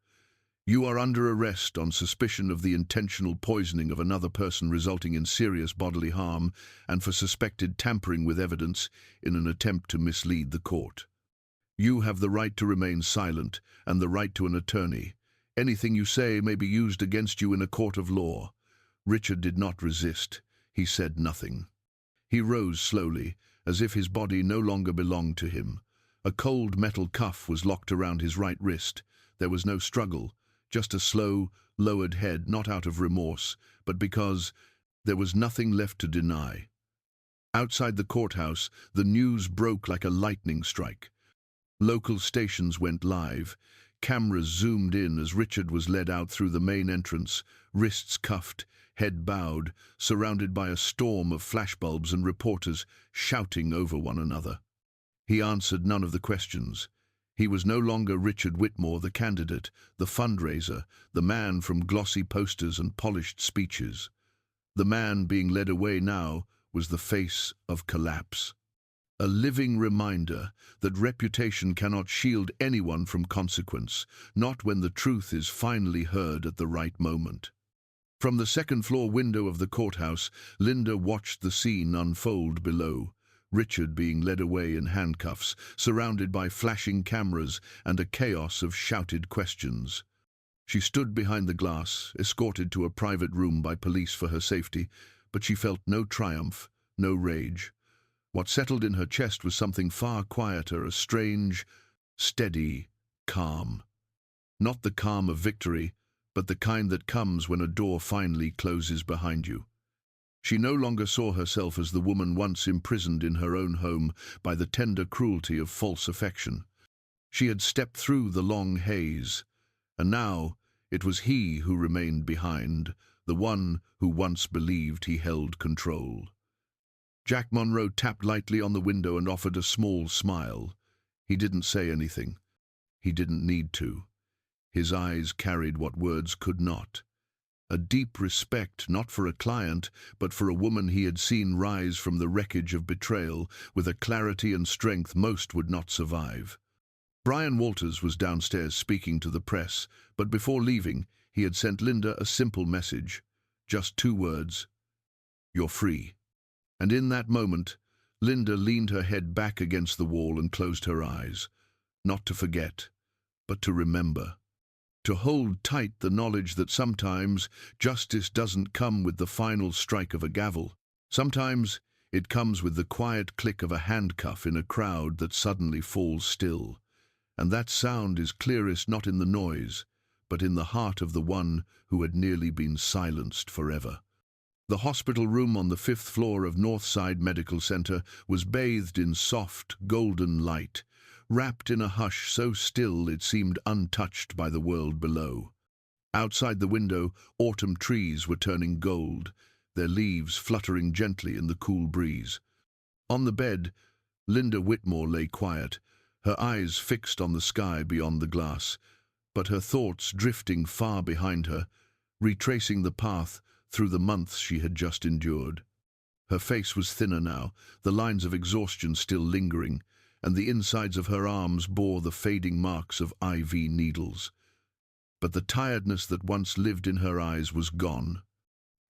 you are under arrest on suspicion of the intentional poisoning of another person resulting in serious bodily harm and for suspected tampering with evidence in an attempt to mislead the court. You have the right to remain silent and the right to an attorney. Anything you say may be used against you in a court of law." Richard did not resist. He said nothing. He rose slowly, as if his body no longer belonged to him. A cold metal cuff was locked around his right wrist. There was no struggle, just a slow, lowered head, not out of remorse, but because there was nothing left to deny. Outside the courthouse, the news broke like a lightning strike. Local stations went live. Cameras zoomed in as Richard was led out through the main entrance, wrists cuffed, head bowed, surrounded by a storm of flashbulbs and reporters shouting over one another. He answered none of the questions. He was no longer Richard Whitmore, the candidate, the fundraiser, the man from glossy posters and polished speeches. The man being led away now was the face of collapse. A living reminder that reputation cannot shield anyone from consequence, not when the truth is finally heard at the right moment. From the second-floor window of the courthouse, Linda watched the scene unfold below, Richard being led away in handcuffs, surrounded by flashing cameras and a chaos of shouted questions. She stood behind the glass, escorted to a private room by police for her safety, but she felt no triumph, no rage. What settled in her chest was something far quieter, a strange, steady calm. Not the calm of victory, but the kind that comes when a door finally closes behind you. She no longer saw herself as the woman once imprisoned in her own home by the tender cruelty of false affection. She had stepped through the long haze, and now it was he who remained behind, the one who once believed he held control. Jack Monroe tapped lightly on the window and offered a small smile. He didn't say anything. He didn't need to. His eyes carried what words could not. A deep respect, not for a client, but for a woman he had seen rise from the wreckage of betrayal with a clarity and strength most would not survive. Brian Walters was downstairs speaking to the press, but before leaving, he had sent Linda a simple message. Just 2 words. "You're free." And in that moment, Linda leaned her head back against the wall and closed her eyes, not to forget, but to remember. To hold tight the knowledge that sometimes justice doesn't come with the final strike of a gavel. Sometimes it comes with the quiet click of a handcuff in a crowd that suddenly falls still. And that sound is clearest not in the noise, but in the heart of the one who had nearly been silenced forever. The hospital room on the 5th floor of Northside Medical Center was bathed in soft, golden light, wrapped in a hush so still it seemed untouched by the world below. Outside the window, autumn trees were turning gold, their leaves fluttering gently in the cool breeze. On the bed, Linda Whitmore lay quiet, her eyes fixed on the sky beyond the glass, but her thoughts drifting far behind her, retracing the path through the months she had just endured. Her face was thinner now, the lines of exhaustion still lingering, and the insides of her arms bore the fading marks of IV needles. But the tiredness that once lived in her eyes was gone.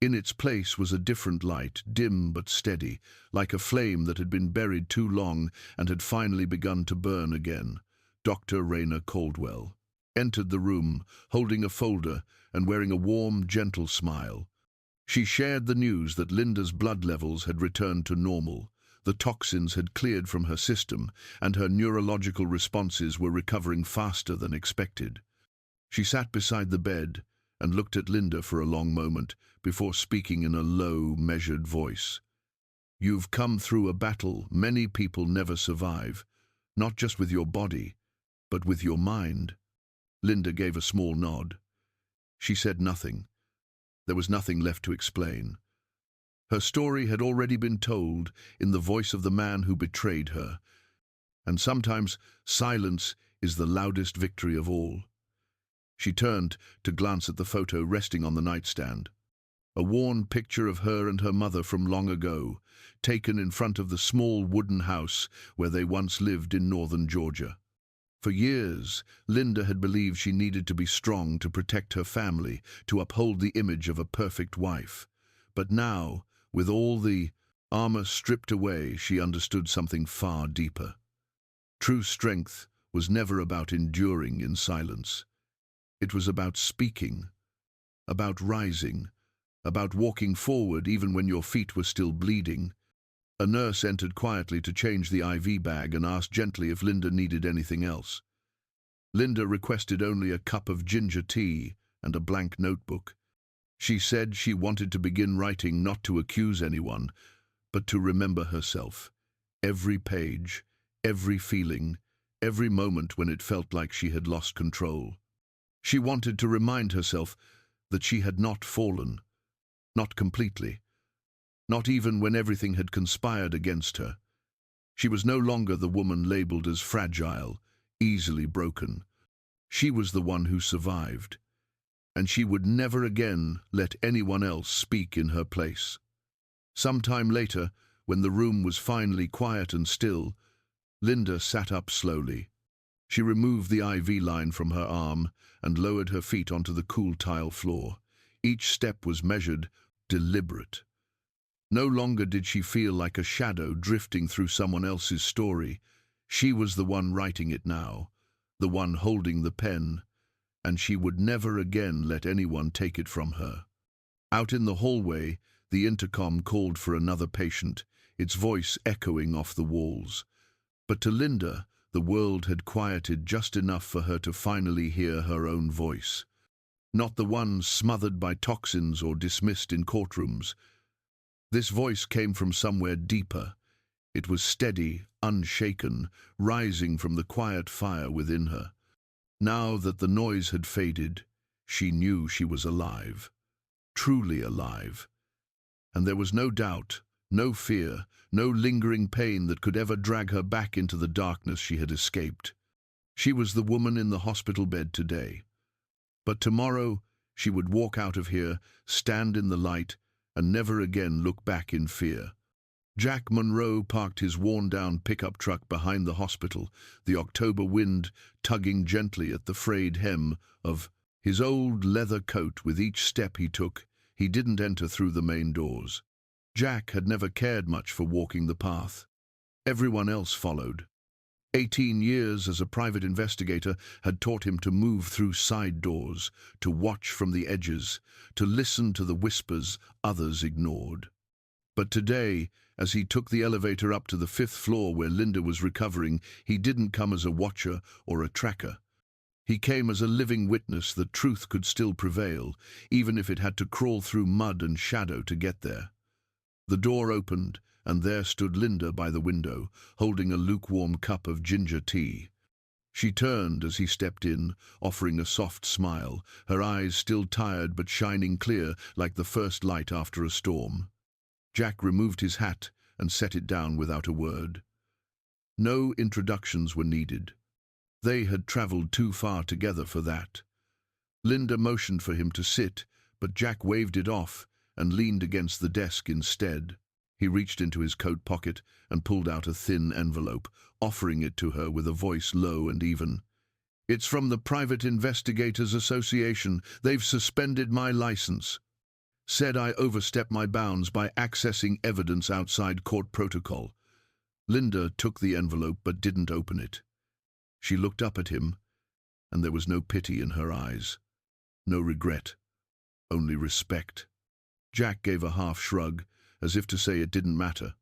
In its place was a different light, dim but steady, like a flame that had been buried too long and had finally begun to burn again. Dr. Rayner Caldwell entered the room, holding a folder and wearing a warm, gentle smile. She shared the news that Linda's blood levels had returned to normal, the toxins had cleared from her system, and her neurological responses were recovering faster than expected. She sat beside the bed and looked at Linda for a long moment before speaking in a low, measured voice. "You've come through a battle many people never survive, not just with your body, but with your mind." Linda gave a small nod. She said nothing. There was nothing left to explain. Her story had already been told in the voice of the man who betrayed her, and sometimes silence is the loudest victory of all. She turned to glance at the photo resting on the nightstand. A worn picture of her and her mother from long ago, taken in front of the small wooden house where they once lived in northern Georgia. For years, Linda had believed she needed to be strong to protect her family, to uphold the image of a perfect wife. But now, with all the armor stripped away, she understood something far deeper. True strength was never about enduring in silence. It was about speaking, about rising, about walking forward even when your feet were still bleeding. A nurse entered quietly to change the IV bag and asked gently if Linda needed anything else. Linda requested only a cup of ginger tea and a blank notebook. She said she wanted to begin writing not to accuse anyone, but to remember herself. Every page, every feeling, every moment when it felt like she had lost control. She wanted to remind herself that she had not fallen, not completely, not even when everything had conspired against her. She was no longer the woman labeled as fragile, easily broken. She was the one who survived, and she would never again let anyone else speak in her place. Sometime later, when the room was finally quiet and still, Linda sat up slowly. She removed the IV line from her arm and lowered her feet onto the cool tile floor. Each step was measured, deliberate. No longer did she feel like a shadow drifting through someone else's story. She was the one writing it now, the one holding the pen, and she would never again let anyone take it from her. Out in the hallway, the intercom called for another patient, its voice echoing off the walls. But to Linda, the world had quieted just enough for her to finally hear her own voice. Not the one smothered by toxins or dismissed in courtrooms. This voice came from somewhere deeper. It was steady, unshaken, rising from the quiet fire within her. Now that the noise had faded, she knew she was alive, truly alive. And there was no doubt, no fear, no lingering pain that could ever drag her back into the darkness she had escaped. She was the woman in the hospital bed today. But tomorrow she would walk out of here, stand in the light, and never again look back in fear. Jack Monroe parked his worn-down pickup truck behind the hospital, the October wind tugging gently at the frayed hem of his old leather coat. With each step he took, he didn't enter through the main doors. Jack had never cared much for walking the path. Everyone else followed. 18 years as a private investigator had taught him to move through side doors, to watch from the edges, to listen to the whispers others ignored. But today, as he took the elevator up to the 5th floor where Linda was recovering, he didn't come as a watcher or a tracker. He came as a living witness that truth could still prevail, even if it had to crawl through mud and shadow to get there. The door opened, and there stood Linda by the window, holding a lukewarm cup of ginger tea. She turned as he stepped in, offering a soft smile, her eyes still tired but shining clear like the first light after a storm. Jack removed his hat and set it down without a word. No introductions were needed. They had travelled too far together for that. Linda motioned for him to sit, but Jack waved it off and leaned against the desk instead. He reached into his coat pocket and pulled out a thin envelope, offering it to her with a voice low and even. "It's from the Private Investigators Association. They've suspended my license. Said I overstepped my bounds by accessing evidence outside court protocol." Linda took the envelope but didn't open it. She looked up at him, and there was no pity in her eyes. No regret, only respect. Jack gave a half shrug, as if to say it didn't matter.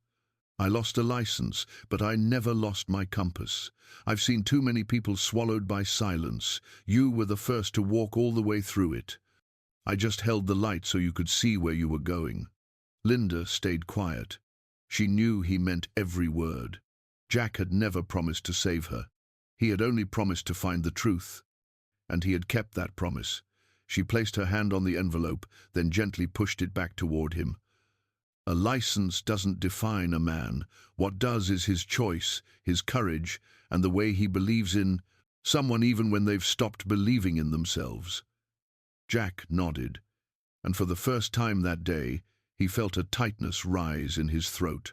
"I lost a license, but I never lost my compass. I've seen too many people swallowed by silence. You were the first to walk all the way through it. I just held the light so you could see where you were going." Linda stayed quiet. She knew he meant every word. Jack had never promised to save her. He had only promised to find the truth. And he had kept that promise. She placed her hand on the envelope, then gently pushed it back toward him. "A license doesn't define a man. What does is his choice, his courage, and the way he believes in someone even when they've stopped believing in themselves." Jack nodded, and for the first time that day, he felt a tightness rise in his throat.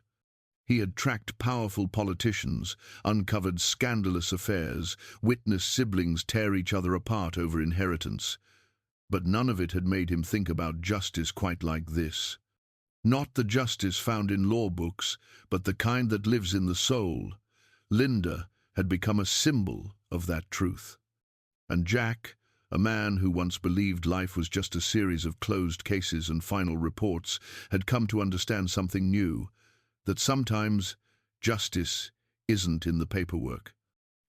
He had tracked powerful politicians, uncovered scandalous affairs, witnessed siblings tear each other apart over inheritance. But none of it had made him think about justice quite like this. Not the justice found in law books, but the kind that lives in the soul. Linda had become a symbol of that truth. And Jack, a man who once believed life was just a series of closed cases and final reports, had come to understand something new, that sometimes justice isn't in the paperwork.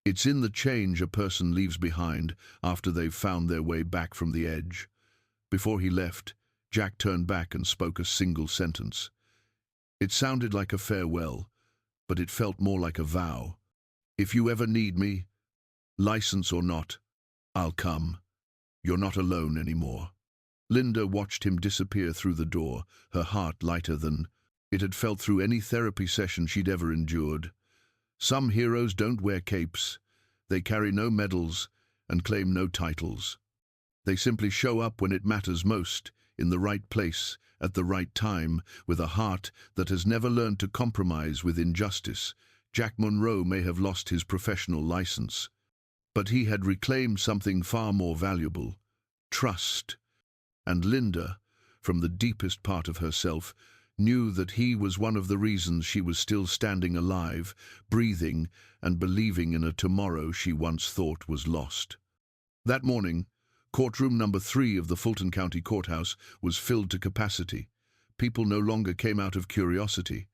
It's in the change a person leaves behind after they've found their way back from the edge. Before he left, Jack turned back and spoke a single sentence. It sounded like a farewell, but it felt more like a vow. "If you ever need me, license or not, I'll come. You're not alone anymore." Linda watched him disappear through the door, her heart lighter than it had felt through any therapy session she'd ever endured. Some heroes don't wear capes. They carry no medals and claim no titles. They simply show up when it matters most, in the right place, at the right time, with a heart that has never learned to compromise with injustice. Jack Monroe may have lost his professional license, but he had reclaimed something far more valuable: trust. And Linda, from the deepest part of herself, knew that he was one of the reasons she was still standing alive, breathing, and believing in a tomorrow she once thought was lost. That morning, courtroom number 3 of the Fulton County Courthouse was filled to capacity. People no longer came out of curiosity.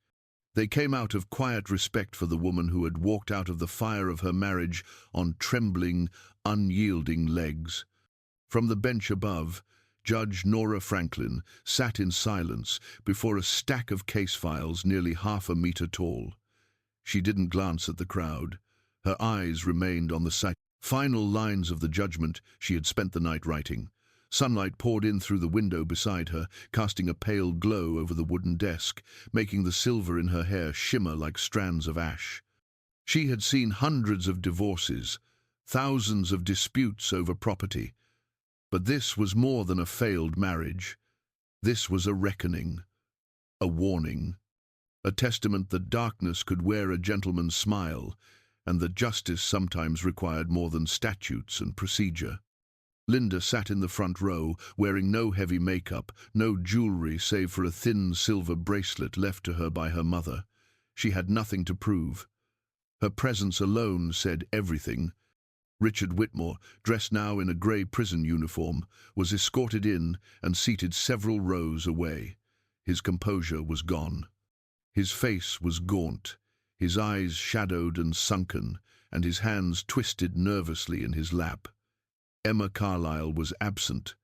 They came out of quiet respect for the woman who had walked out of the fire of her marriage on trembling, unyielding legs. From the bench above, Judge Nora Franklin sat in silence before a stack of case files nearly half a meter tall. She didn't glance at the crowd. Her eyes remained on the final lines of the judgment she had spent the night writing. Sunlight poured in through the window beside her, casting a pale glow over the wooden desk, making the silver in her hair shimmer like strands of ash. She had seen hundreds of divorces, thousands of disputes over property. But this was more than a failed marriage. This was a reckoning, a warning, a testament that darkness could wear a gentleman's smile, and that justice sometimes required more than statutes and procedure. Linda sat in the front row, wearing no heavy makeup, no jewelry save for a thin silver bracelet left to her by her mother. She had nothing to prove. Her presence alone said everything. Richard Whitmore, dressed now in a grey prison uniform, was escorted in and seated several rows away. His composure was gone. His face was gaunt, his eyes shadowed and sunken, and his hands twisted nervously in his lap. Emma Carlisle was absent,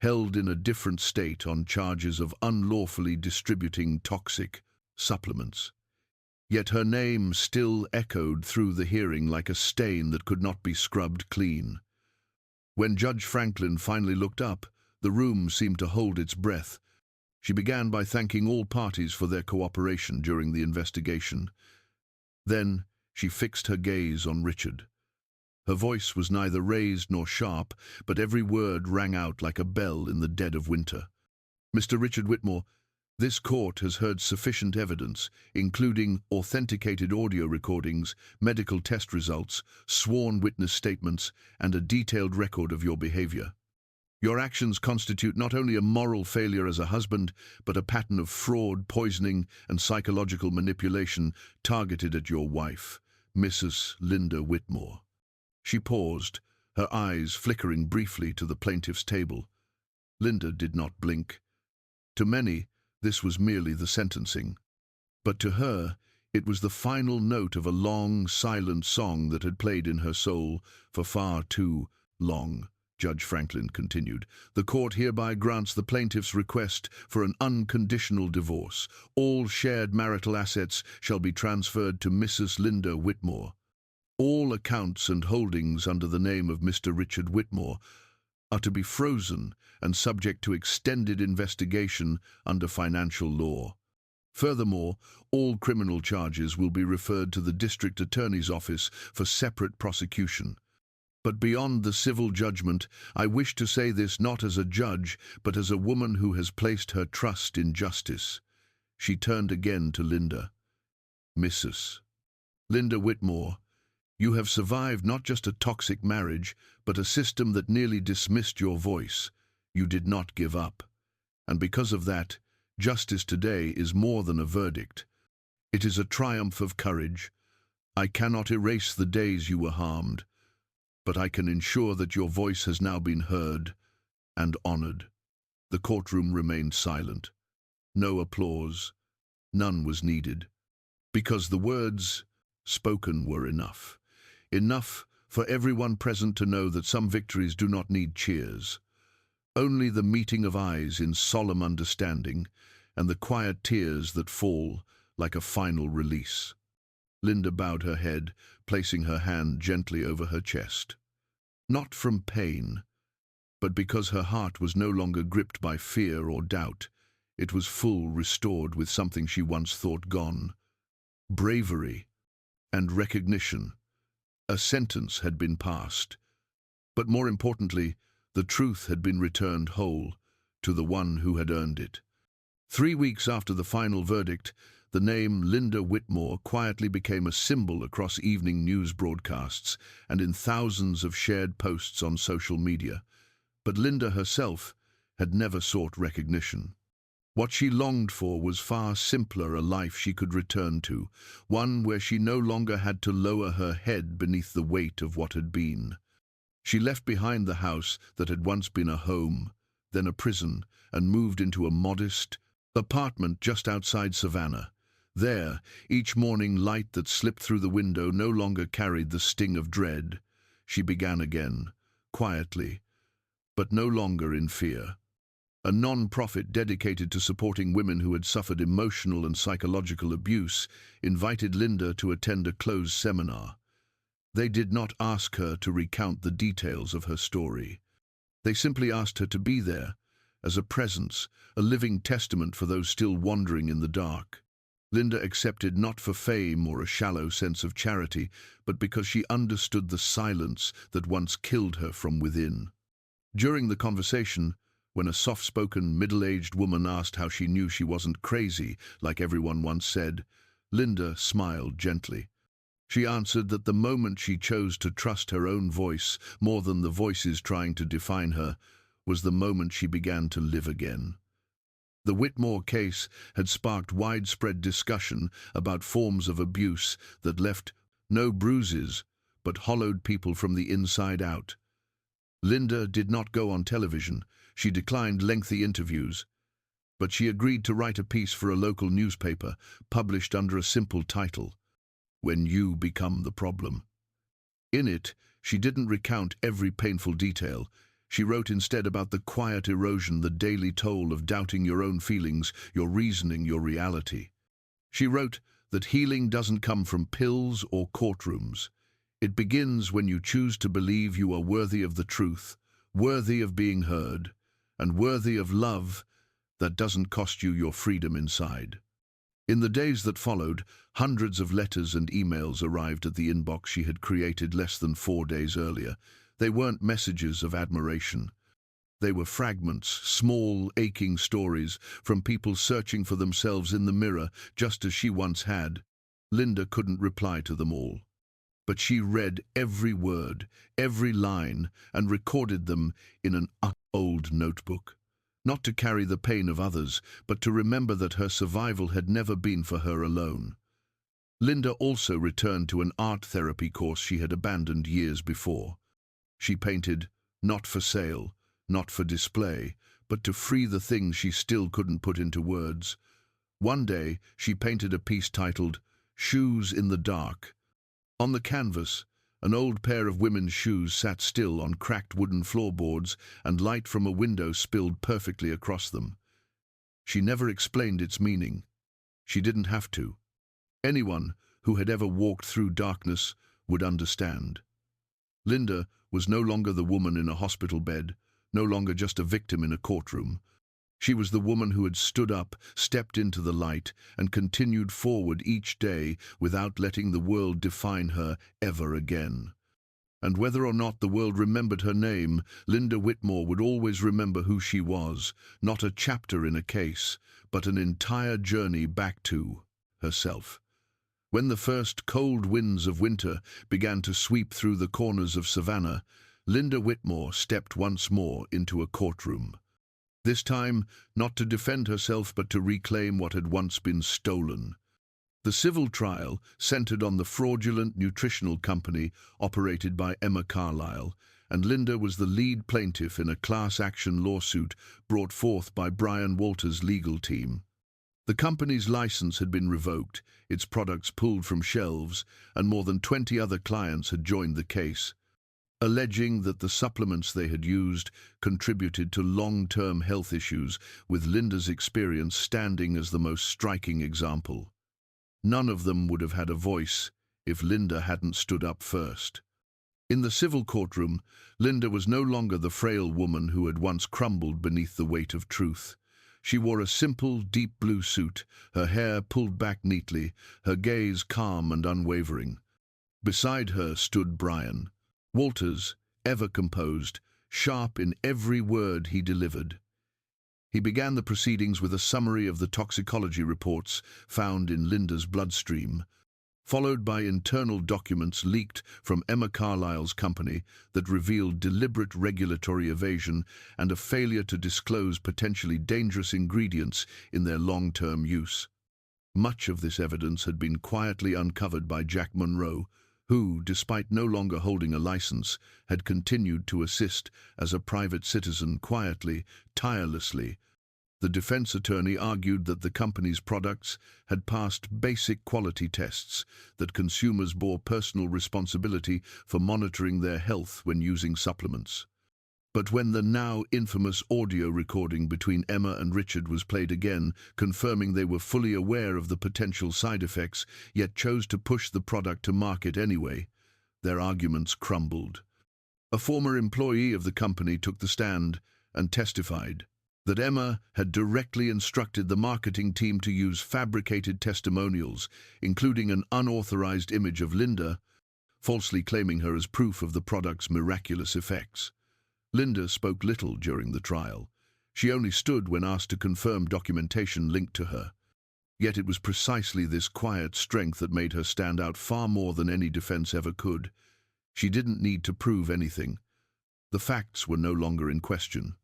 held in a different state on charges of unlawfully distributing toxic supplements. Yet her name still echoed through the hearing like a stain that could not be scrubbed clean. When Judge Franklin finally looked up, the room seemed to hold its breath. She began by thanking all parties for their cooperation during the investigation. Then she fixed her gaze on Richard. Her voice was neither raised nor sharp, but every word rang out like a bell in the dead of winter. "Mr. Richard Whitmore, this court has heard sufficient evidence, including authenticated audio recordings, medical test results, sworn witness statements, and a detailed record of your behavior. Your actions constitute not only a moral failure as a husband, but a pattern of fraud, poisoning, and psychological manipulation targeted at your wife, Mrs. Linda Whitmore." She paused, her eyes flickering briefly to the plaintiff's table. Linda did not blink. To many, this was merely the sentencing. But to her, it was the final note of a long, silent song that had played in her soul for far too long. Judge Franklin continued, "The court hereby grants the plaintiff's request for an unconditional divorce. All shared marital assets shall be transferred to Mrs. Linda Whitmore. All accounts and holdings under the name of Mr. Richard Whitmore are to be frozen and subject to extended investigation under financial law. Furthermore, all criminal charges will be referred to the district attorney's office for separate prosecution. But beyond the civil judgment, I wish to say this not as a judge, but as a woman who has placed her trust in justice." She turned again to Linda. "Mrs. Linda Whitmore, you have survived not just a toxic marriage, but a system that nearly dismissed your voice. You did not give up. And because of that, justice today is more than a verdict. It is a triumph of courage. I cannot erase the days you were harmed, but I can ensure that your voice has now been heard and honored." The courtroom remained silent. No applause. None was needed. Because the words spoken were enough. Enough for everyone present to know that some victories do not need cheers. Only the meeting of eyes in solemn understanding and the quiet tears that fall like a final release. Linda bowed her head, placing her hand gently over her chest. Not from pain, but because her heart was no longer gripped by fear or doubt. It was full, restored with something she once thought gone. Bravery and recognition. A sentence had been passed, but more importantly, the truth had been returned whole to the one who had earned it. 3 weeks after the final verdict, the name Linda Whitmore quietly became a symbol across evening news broadcasts and in thousands of shared posts on social media. But Linda herself had never sought recognition. What she longed for was far simpler, a life she could return to, one where she no longer had to lower her head beneath the weight of what had been. She left behind the house that had once been a home, then a prison, and moved into a modest apartment just outside Savannah. There, each morning, light that slipped through the window no longer carried the sting of dread. She began again, quietly, but no longer in fear. A non-profit dedicated to supporting women who had suffered emotional and psychological abuse invited Linda to attend a closed seminar. They did not ask her to recount the details of her story. They simply asked her to be there, as a presence, a living testament for those still wandering in the dark. Linda accepted not for fame or a shallow sense of charity, but because she understood the silence that once killed her from within. During the conversation, when a soft-spoken, middle-aged woman asked how she knew she wasn't crazy, like everyone once said, Linda smiled gently. She answered that the moment she chose to trust her own voice more than the voices trying to define her was the moment she began to live again. The Whitmore case had sparked widespread discussion about forms of abuse that left no bruises but hollowed people from the inside out. Linda did not go on television. She declined lengthy interviews, but she agreed to write a piece for a local newspaper, published under a simple title, "When You Become the Problem." In it, she didn't recount every painful detail. She wrote instead about the quiet erosion, the daily toll of doubting your own feelings, your reasoning, your reality. She wrote that healing doesn't come from pills or courtrooms. It begins when you choose to believe you are worthy of the truth, worthy of being heard, and worthy of love that doesn't cost you your freedom inside. In the days that followed, hundreds of letters and emails arrived at the inbox she had created less than 4 days earlier. They weren't messages of admiration. They were fragments, small, aching stories from people searching for themselves in the mirror, just as she once had. Linda couldn't reply to them all, but she read every word, every line, and recorded them in an old notebook. Not to carry the pain of others, but to remember that her survival had never been for her alone. Linda also returned to an art therapy course she had abandoned years before. She painted, not for sale, not for display, but to free the things she still couldn't put into words. One day, she painted a piece titled, "Shoes in the Dark." On the canvas, an old pair of women's shoes sat still on cracked wooden floorboards, and light from a window spilled perfectly across them. She never explained its meaning. She didn't have to. Anyone who had ever walked through darkness would understand. Linda was no longer the woman in a hospital bed, no longer just a victim in a courtroom. She was the woman who had stood up, stepped into the light, and continued forward each day without letting the world define her ever again. And whether or not the world remembered her name, Linda Whitmore would always remember who she was, not a chapter in a case, but an entire journey back to herself. When the first cold winds of winter began to sweep through the corners of Savannah, Linda Whitmore stepped once more into a courtroom. This time, not to defend herself, but to reclaim what had once been stolen. The civil trial centered on the fraudulent nutritional company operated by Emma Carlisle, and Linda was the lead plaintiff in a class-action lawsuit brought forth by Brian Walters' legal team. The company's license had been revoked, its products pulled from shelves, and more than 20 other clients had joined the case, alleging that the supplements they had used contributed to long-term health issues, with Linda's experience standing as the most striking example. None of them would have had a voice if Linda hadn't stood up first. In the civil courtroom, Linda was no longer the frail woman who had once crumbled beneath the weight of truth. She wore a simple, deep blue suit, her hair pulled back neatly, her gaze calm and unwavering. Beside her stood Brian Walters, ever composed, sharp in every word he delivered. He began the proceedings with a summary of the toxicology reports found in Linda's bloodstream, followed by internal documents leaked from Emma Carlisle's company that revealed deliberate regulatory evasion and a failure to disclose potentially dangerous ingredients in their long-term use. Much of this evidence had been quietly uncovered by Jack Monroe, who, despite no longer holding a license, had continued to assist as a private citizen quietly, tirelessly. The defense attorney argued that the company's products had passed basic quality tests, that consumers bore personal responsibility for monitoring their health when using supplements. But when the now infamous audio recording between Emma and Richard was played again, confirming they were fully aware of the potential side effects, yet chose to push the product to market anyway, their arguments crumbled. A former employee of the company took the stand and testified that Emma had directly instructed the marketing team to use fabricated testimonials, including an unauthorized image of Linda, falsely claiming her as proof of the product's miraculous effects. Linda spoke little during the trial. She only stood when asked to confirm documentation linked to her. Yet it was precisely this quiet strength that made her stand out far more than any defense ever could. She didn't need to prove anything. The facts were no longer in question.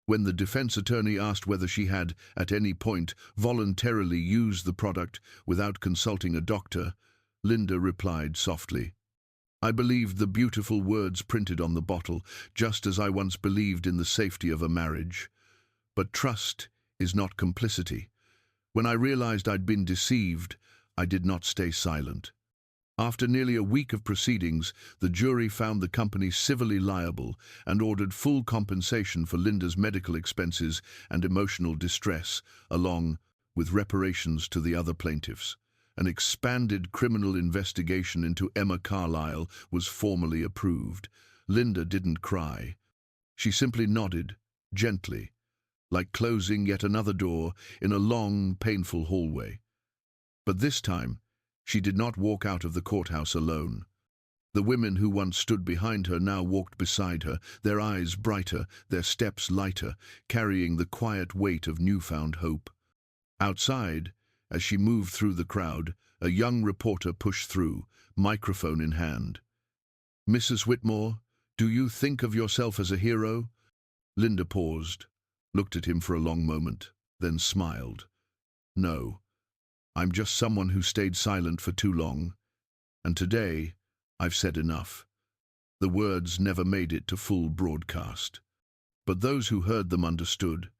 When the defense attorney asked whether she had, at any point, voluntarily used the product without consulting a doctor, Linda replied softly, "I believed the beautiful words printed on the bottle, just as I once believed in the safety of a marriage. But trust is not complicity. When I realized I'd been deceived, I did not stay silent." After nearly a week of proceedings, the jury found the company civilly liable and ordered full compensation for Linda's medical expenses and emotional distress, along with reparations to the other plaintiffs. An expanded criminal investigation into Emma Carlisle was formally approved. Linda didn't cry. She simply nodded, gently, like closing yet another door in a long, painful hallway. But this time, she did not walk out of the courthouse alone. The women who once stood behind her now walked beside her, their eyes brighter, their steps lighter, carrying the quiet weight of newfound hope. Outside, as she moved through the crowd, a young reporter pushed through, microphone in hand. "Mrs. Whitmore, do you think of yourself as a hero?" Linda paused, looked at him for a long moment, then smiled. "No, I'm just someone who stayed silent for too long, and today I've said enough." The words never made it to full broadcast. But those who heard them understood.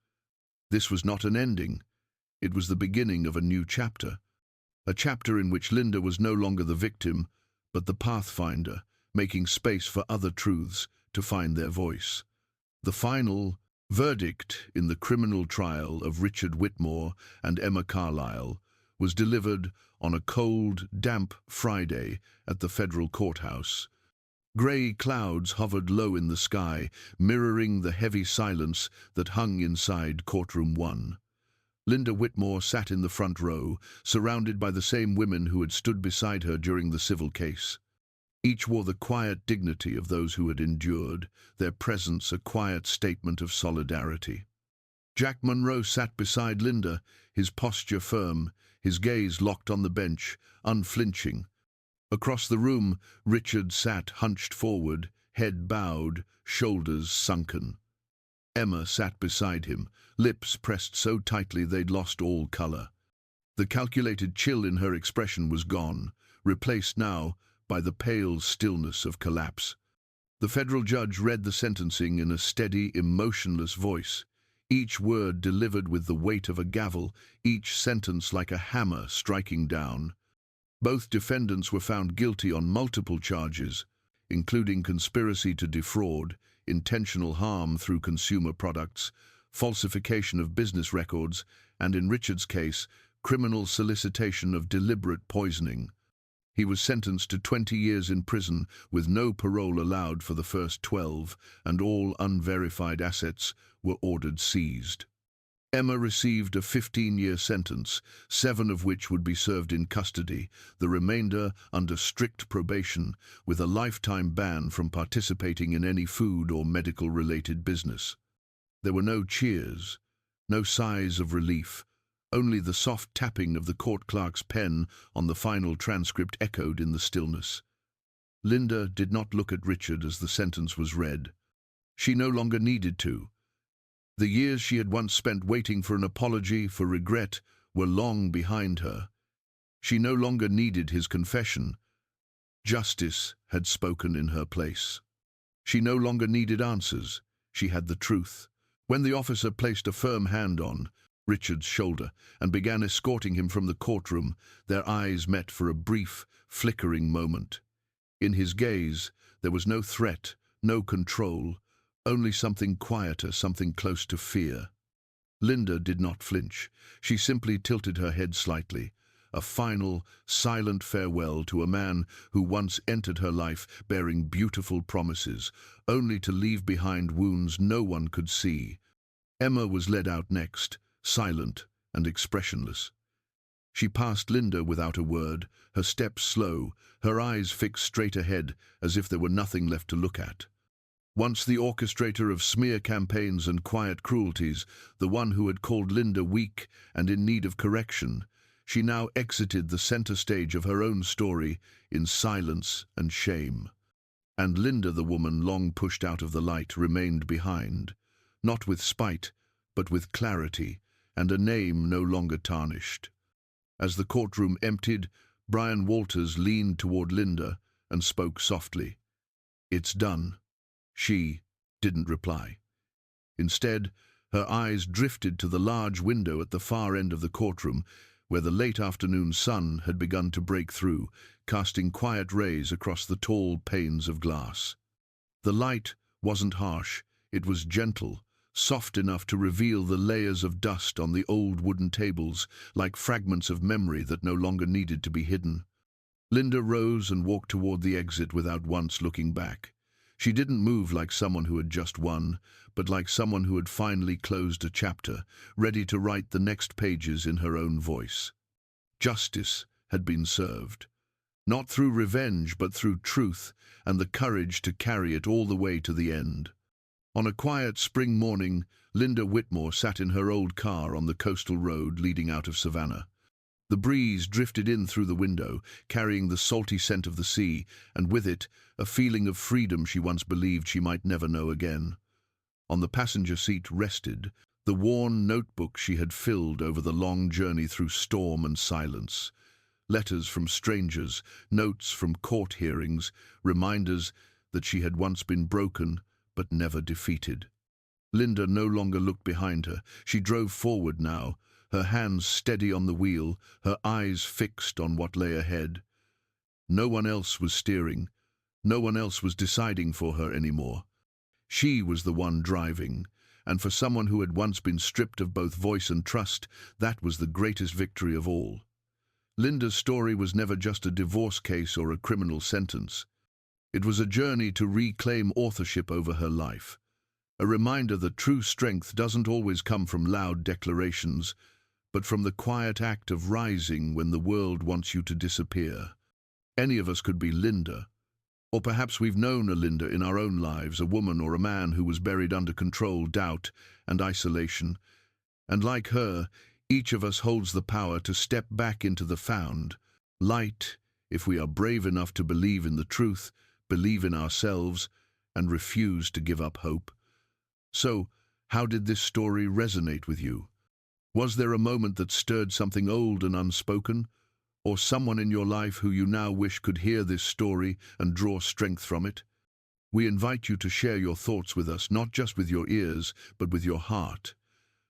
This was not an ending. It was the beginning of a new chapter. A chapter in which Linda was no longer the victim, but the pathfinder, making space for other truths to find their voice. The final verdict in the criminal trial of Richard Whitmore and Emma Carlisle was delivered on a cold, damp Friday at the federal courthouse. Grey clouds hovered low in the sky, mirroring the heavy silence that hung inside courtroom 1. Linda Whitmore sat in the front row, surrounded by the same women who had stood beside her during the civil case. Each wore the quiet dignity of those who had endured, their presence a quiet statement of solidarity. Jack Monroe sat beside Linda, his posture firm, his gaze locked on the bench, unflinching. Across the room, Richard sat hunched forward, head bowed, shoulders sunken. Emma sat beside him, lips pressed so tightly they'd lost all color. The calculated chill in her expression was gone, replaced now by the pale stillness of collapse. The federal judge read the sentencing in a steady, emotionless voice, each word delivered with the weight of a gavel, each sentence like a hammer striking down. Both defendants were found guilty on multiple charges, including conspiracy to defraud, intentional harm through consumer products, falsification of business records, and in Richard's case, criminal solicitation of deliberate poisoning. He was sentenced to 20 years in prison with no parole allowed for the first 12, and all unverified assets were ordered seized. Emma received a 15-year sentence, 7 of which would be served in custody, the remainder under strict probation, with a lifetime ban from participating in any food or medical-related business. There were no cheers, no sighs of relief, only the soft tapping of the court clerk's pen on the final transcript echoed in the stillness. Linda did not look at Richard as the sentence was read. She no longer needed to. The years she had once spent waiting for an apology, for regret, were long behind her. She no longer needed his confession. Justice had spoken in her place. She no longer needed answers. She had the truth. When the officer placed a firm hand on Richard's shoulder and began escorting him from the courtroom, their eyes met for a brief, flickering moment. In his gaze, there was no threat, no control, only something quieter, something close to fear. Linda did not flinch. She simply tilted her head slightly, a final, silent farewell to a man who once entered her life bearing beautiful promises, only to leave behind wounds no one could see. Emma was led out next, silent and expressionless. She passed Linda without a word, her steps slow, her eyes fixed straight ahead, as if there were nothing left to look at. Once the orchestrator of smear campaigns and quiet cruelties, the one who had called Linda weak and in need of correction, she now exited the center stage of her own story in silence and shame. And Linda, the woman long pushed out of the light, remained behind, not with spite, but with clarity, and a name no longer tarnished. As the courtroom emptied, Brian Walters leaned toward Linda and spoke softly. "It's done." She didn't reply. Instead, her eyes drifted to the large window at the far end of the courtroom, where the late afternoon sun had begun to break through, casting quiet rays across the tall panes of glass. The light wasn't harsh, it was gentle, soft enough to reveal the layers of dust on the old wooden tables, like fragments of memory that no longer needed to be hidden. Linda rose and walked toward the exit without once looking back. She didn't move like someone who had just won, but like someone who had finally closed a chapter, ready to write the next pages in her own voice. Justice had been served. Not through revenge, but through truth and the courage to carry it all the way to the end. On a quiet spring morning, Linda Whitmore sat in her old car on the coastal road leading out of Savannah. The breeze drifted in through the window, carrying the salty scent of the sea, and with it, a feeling of freedom she once believed she might never know again. On the passenger seat rested the worn notebook she had filled over the long journey through storm and silence. Letters from strangers, notes from court hearings, reminders that she had once been broken but never defeated. Linda no longer looked behind her. She drove forward now, her hands steady on the wheel, her eyes fixed on what lay ahead. No one else was steering. No one else was deciding for her anymore. She was the one driving, and for someone who had once been stripped of both voice and trust, that was the greatest victory of all. Linda's story was never just a divorce case or a criminal sentence. It was a journey to reclaim authorship over her life. A reminder that true strength doesn't always come from loud declarations, but from the quiet act of rising when the world wants you to disappear. Any of us could be Linda. Or perhaps we've known a Linda in our own lives, a woman or a man who was buried under control, doubt, and isolation. And like her, each of us holds the power to step back into the found light if we are brave enough to believe in the truth, believe in ourselves, and refuse to give up hope. So, how did this story resonate with you? Was there a moment that stirred something old and unspoken? Or someone in your life who you now wish could hear this story and draw strength from it? We invite you to share your thoughts with us, not just with your ears, but with your heart.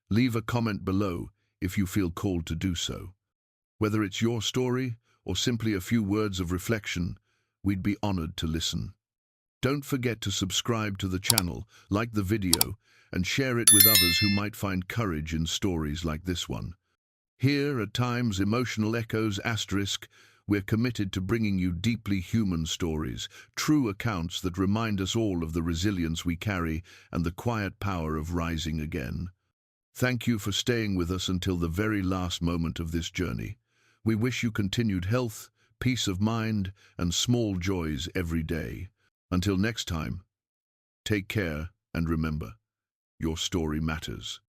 Leave a comment below if you feel called to do so. Whether it's your story or simply a few words of reflection, we'd be honored to listen. Don't forget to subscribe to the channel, like the video, and share it with others who might find courage in stories like this one. Here, at times, emotional echoes *, we're committed to bringing you deeply human stories, true accounts that remind us all of the resilience we carry and the quiet power of rising again. Thank you for staying with us until the very last moment of this journey. We wish you continued health, peace of mind, and small joys every day. Until next time, take care and remember, your story matters.